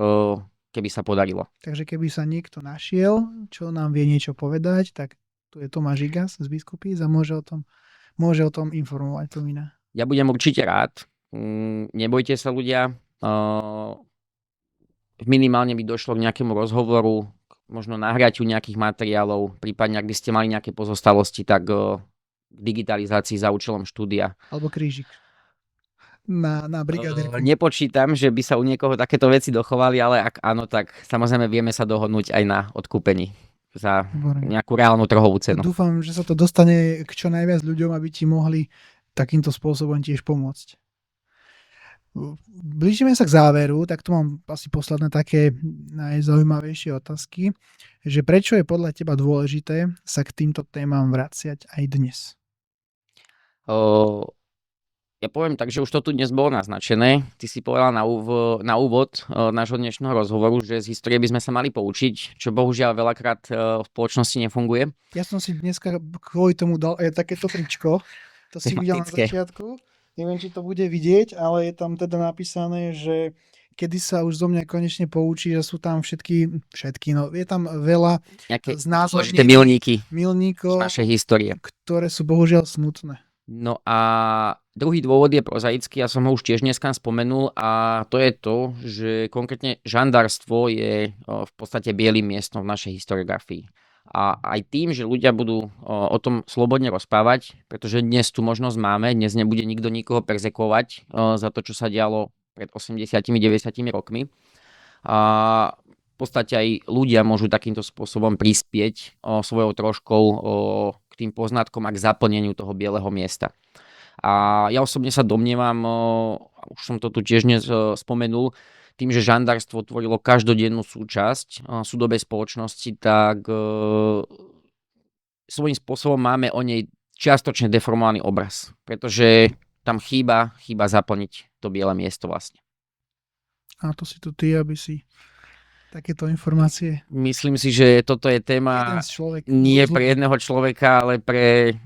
keby sa podarilo. Takže keby sa niekto našiel, čo nám vie niečo povedať, tak tu je Tomáš Igas z Biskupíc a môže o tom informovať Tomina. Ja budem určite rád. Nebojte sa ľudia. Minimálne by došlo k nejakému rozhovoru, možno nahraťu nejakých materiálov, prípadne ak by ste mali nejaké pozostalosti, tak k digitalizácii za účelom štúdia. Alebo krížik. Na brigádierku. Nepočítam, že by sa u niekoho takéto veci dochovali, ale ak áno, tak samozrejme vieme sa dohodnúť aj na odkúpení za nejakú reálnu trhovú cenu. Dúfam, že sa to dostane k čo najviac ľuďom, aby ti mohli takýmto spôsobom tiež pomôcť. Blížime sa k záveru, tak tu mám asi posledné také najzaujímavejšie otázky, že prečo je podľa teba dôležité sa k týmto témam vraciať aj dnes? Ja poviem tak, že už to tu dnes bolo naznačené. Ty si povedal na úvod nášho dnešného rozhovoru, že z histórie by sme sa mali poučiť, čo bohužiaľ veľakrát v spoločnosti nefunguje. Ja som si dneska kvôli tomu dal aj takéto tričko. To si videl na začiatku. Neviem, či to bude vidieť, ale je tam teda napísané, že kedy sa už zo mňa konečne poučí, že sú tam všetky, no je tam veľa znázornených milníkov, našej histórie, ktoré sú bohužiaľ smutné. No a druhý dôvod je prozaický, ja som ho už tiež dneska spomenul a to je to, že konkrétne žandárstvo je v podstate bielým miestom v našej historiografii. A aj tým, že ľudia budú o tom slobodne rozprávať, pretože dnes tu možnosť máme, dnes nebude nikto nikoho perzekovať za to, čo sa dialo pred 80-90 rokmi. A v podstate aj ľudia môžu takýmto spôsobom prispieť svojou troškou k tým poznatkom a k zaplneniu toho bieleho miesta. A ja osobne sa domnievam, už som to tu tiež dnes spomenul, tým, že žandárstvo tvorilo každodennú súčasť súdobej spoločnosti, tak svojím spôsobom máme o nej čiastočne deformovaný obraz, pretože tam chýba zaplniť to biele miesto vlastne. A to si tu ty, aby si takéto informácie... Myslím si, že toto je téma nie pre jedného človeka, ale pre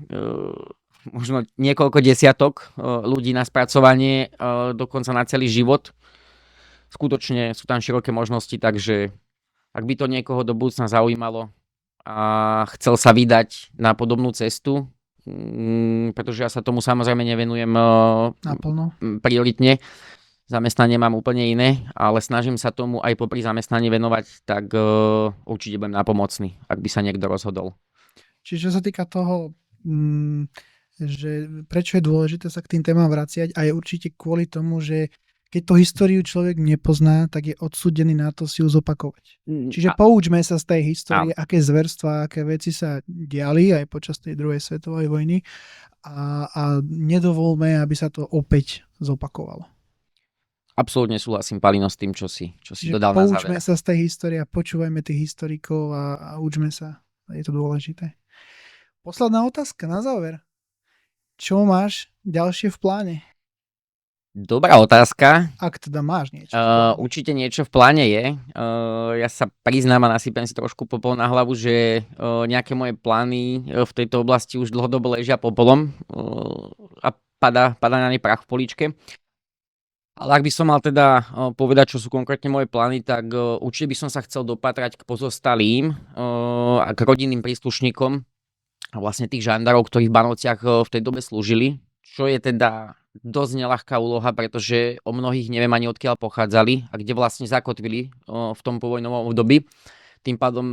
možno niekoľko desiatok ľudí na spracovanie, dokonca na celý život. Skutočne sú tam široké možnosti, takže ak by to niekoho do budúcna zaujímalo a chcel sa vydať na podobnú cestu, pretože ja sa tomu samozrejme nevenujem naplno prioritne, zamestnanie mám úplne iné, ale snažím sa tomu aj popri zamestnaní venovať, tak určite budem nápomocný, ak by sa niekto rozhodol. Čiže čo sa týka toho, že prečo je dôležité sa k tým témam vraciať, a je určite kvôli tomu, že keď to históriu človek nepozná, tak je odsúdený na to si ju zopakovať. Čiže poučme sa z tej histórie, aké zverstvá, aké veci sa diali aj počas tej druhej svetovej vojny a nedovolme, aby sa to opäť zopakovalo. Absolútne súhlasím, Palino, s tým, čo si dodal na záver. Poučme sa z tej histórie, počúvajme tých historikov a učme sa. Je to dôležité. Posledná otázka na záver. Čo máš ďalšie v pláne? Dobrá otázka. Ak teda máš niečo. Určite niečo v pláne je. Ja sa priznám a nasypem si trošku popol na hlavu, že nejaké moje plány v tejto oblasti už dlhodobo ležia popolom a padá na ne prach v políčke. Ale ak by som mal teda povedať, čo sú konkrétne moje plány, tak určite by som sa chcel dopatrať k pozostalým a k rodinným príslušníkom a vlastne tých žandarov, ktorí v Banovciach v tej dobe slúžili, čo je teda dosť neľahká úloha, pretože o mnohých neviem ani odkiaľ pochádzali a kde vlastne zakotvili v tom povojnovom období. Tým pádom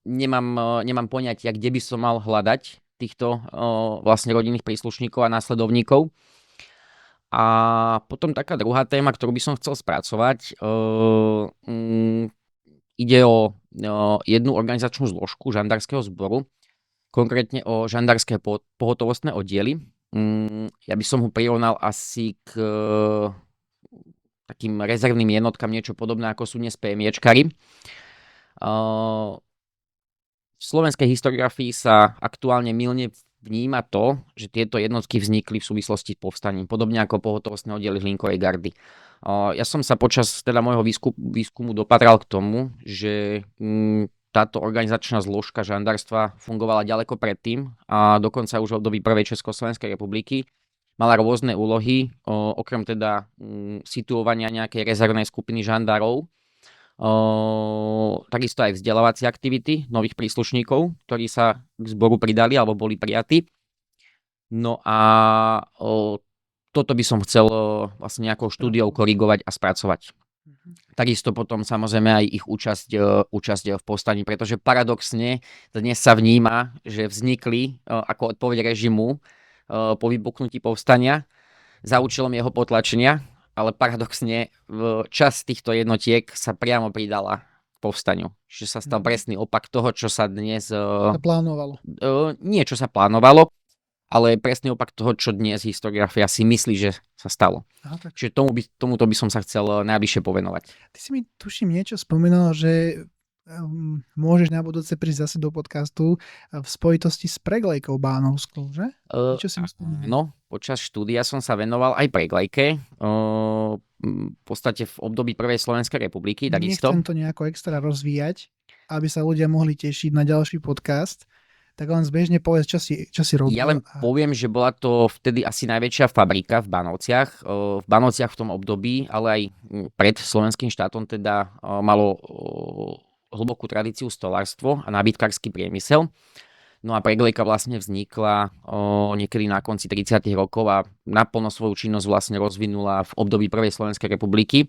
nemám poňatia, kde by som mal hľadať týchto vlastne rodinných príslušníkov a následovníkov. A potom taká druhá téma, ktorú by som chcel spracovať, ide o jednu organizačnú zložku žandárskeho zboru, konkrétne o žandárske pohotovostné oddiely. Ja by som ho prirovnal asi k takým rezervným jednotkám, niečo podobné ako sú dnes PMIčkari. V slovenskej historiografii sa aktuálne mylne vníma to, že tieto jednotky vznikli v súvislosti s povstaním, podobne ako pohotovostné oddiely Hlinkovej gardy. Ja som sa počas teda môjho výskumu dopatral k tomu, že táto organizačná zložka žandárstva fungovala ďaleko predtým a dokonca už v období prvej Československej republiky mala rôzne úlohy, okrem teda situovania nejakej rezervnej skupiny žandárov, takisto aj vzdelávacie aktivity nových príslušníkov, ktorí sa k zboru pridali alebo boli prijatí. No a toto by som chcel vlastne nejakou štúdiou korigovať a spracovať. Takisto potom samozrejme aj ich účasť v povstaní, pretože paradoxne dnes sa vníma, že vznikli ako odpoveď režimu po vypuknutí povstania za účelom jeho potlačenia, ale paradoxne časť týchto jednotiek sa priamo pridala k povstaniu. Čiže sa stal presný opak toho, čo sa dnes plánovalo. Nie, čo sa plánovalo, ale presný opak toho, čo dnes historiografia si myslí, že sa stalo. Aha, Čiže tomuto by som sa chcel najbližšie povenovať. Ty si mi tuším niečo spomínal, že môžeš na budúce prísť zase do podcastu v spojitosti s Preglejkou Bánovskou, že? Čo si mi spomínal? No, počas štúdia som sa venoval aj Preglejke, v podstate v období prvej Slovenskej republiky. Takisto. Nechcem to nejako extra rozvíjať, aby sa ľudia mohli tešiť na ďalší podcast, tak len zbežne povedz, čo si robil. Ja len poviem, že bola to vtedy asi najväčšia fabrika v Banovciach. V Banovciach v tom období, ale aj pred slovenským štátom teda malo hlbokú tradíciu stolárstvo a nábytkársky priemysel. No a Preglejka vlastne vznikla niekedy na konci 30. rokov a naplno svoju činnosť vlastne rozvinula v období prvej Slovenskej republiky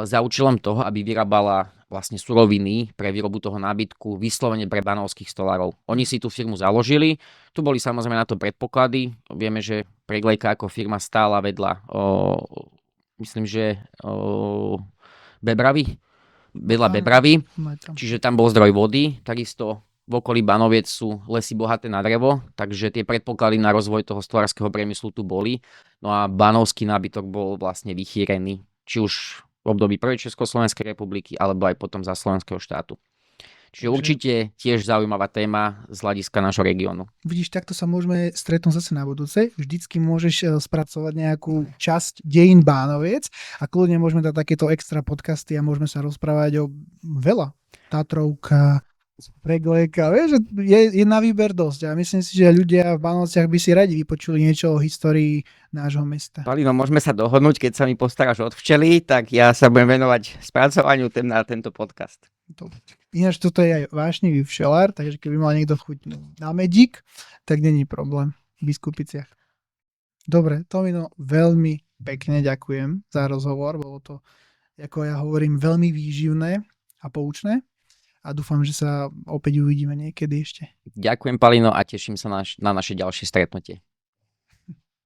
za účelom toho, aby vyrábala vlastne suroviny pre výrobu toho nábytku vyslovene pre banovských stolárov. Oni si tú firmu založili, tu boli samozrejme na to predpoklady. Vieme, že Preglejka ako firma stála vedľa myslím, že Bebravy, čiže tam bol zdroj vody, takisto v okolí Banoviec sú lesy bohaté na drevo, takže tie predpoklady na rozvoj toho stolárskeho priemyslu tu boli. No a banovský nábytok bol vlastne vychýrený, či už v období prvej Československej republiky, alebo aj potom za slovenského štátu. Čiže určite tiež zaujímavá téma z hľadiska nášho regiónu. Vidíš, takto sa môžeme stretnúť zase na budúce. Vždycky môžeš spracovať nejakú časť dejín Bánoviec a kľudne môžeme dať takéto extra podcasty a môžeme sa rozprávať o veľa. Tatrovka, Preglejka, vieš, je na výber dosť a myslím si, že ľudia v Bánovciach by si radi vypočuli niečo o histórii nášho mesta. Palino, môžeme sa dohodnúť, keď sa mi postaráš od včely, tak ja sa budem venovať spracovaniu na tento podcast. Ináč toto je aj vášnivý včelár, takže keby mal niekto chuť na medík, tak není problém v Biskupiciach. Dobre, Tomino, veľmi pekne ďakujem za rozhovor, bolo to, ako ja hovorím, veľmi výživné a poučné a dúfam, že sa opäť uvidíme niekedy ešte. Ďakujem, Palino, a teším sa na naše ďalšie stretnutie.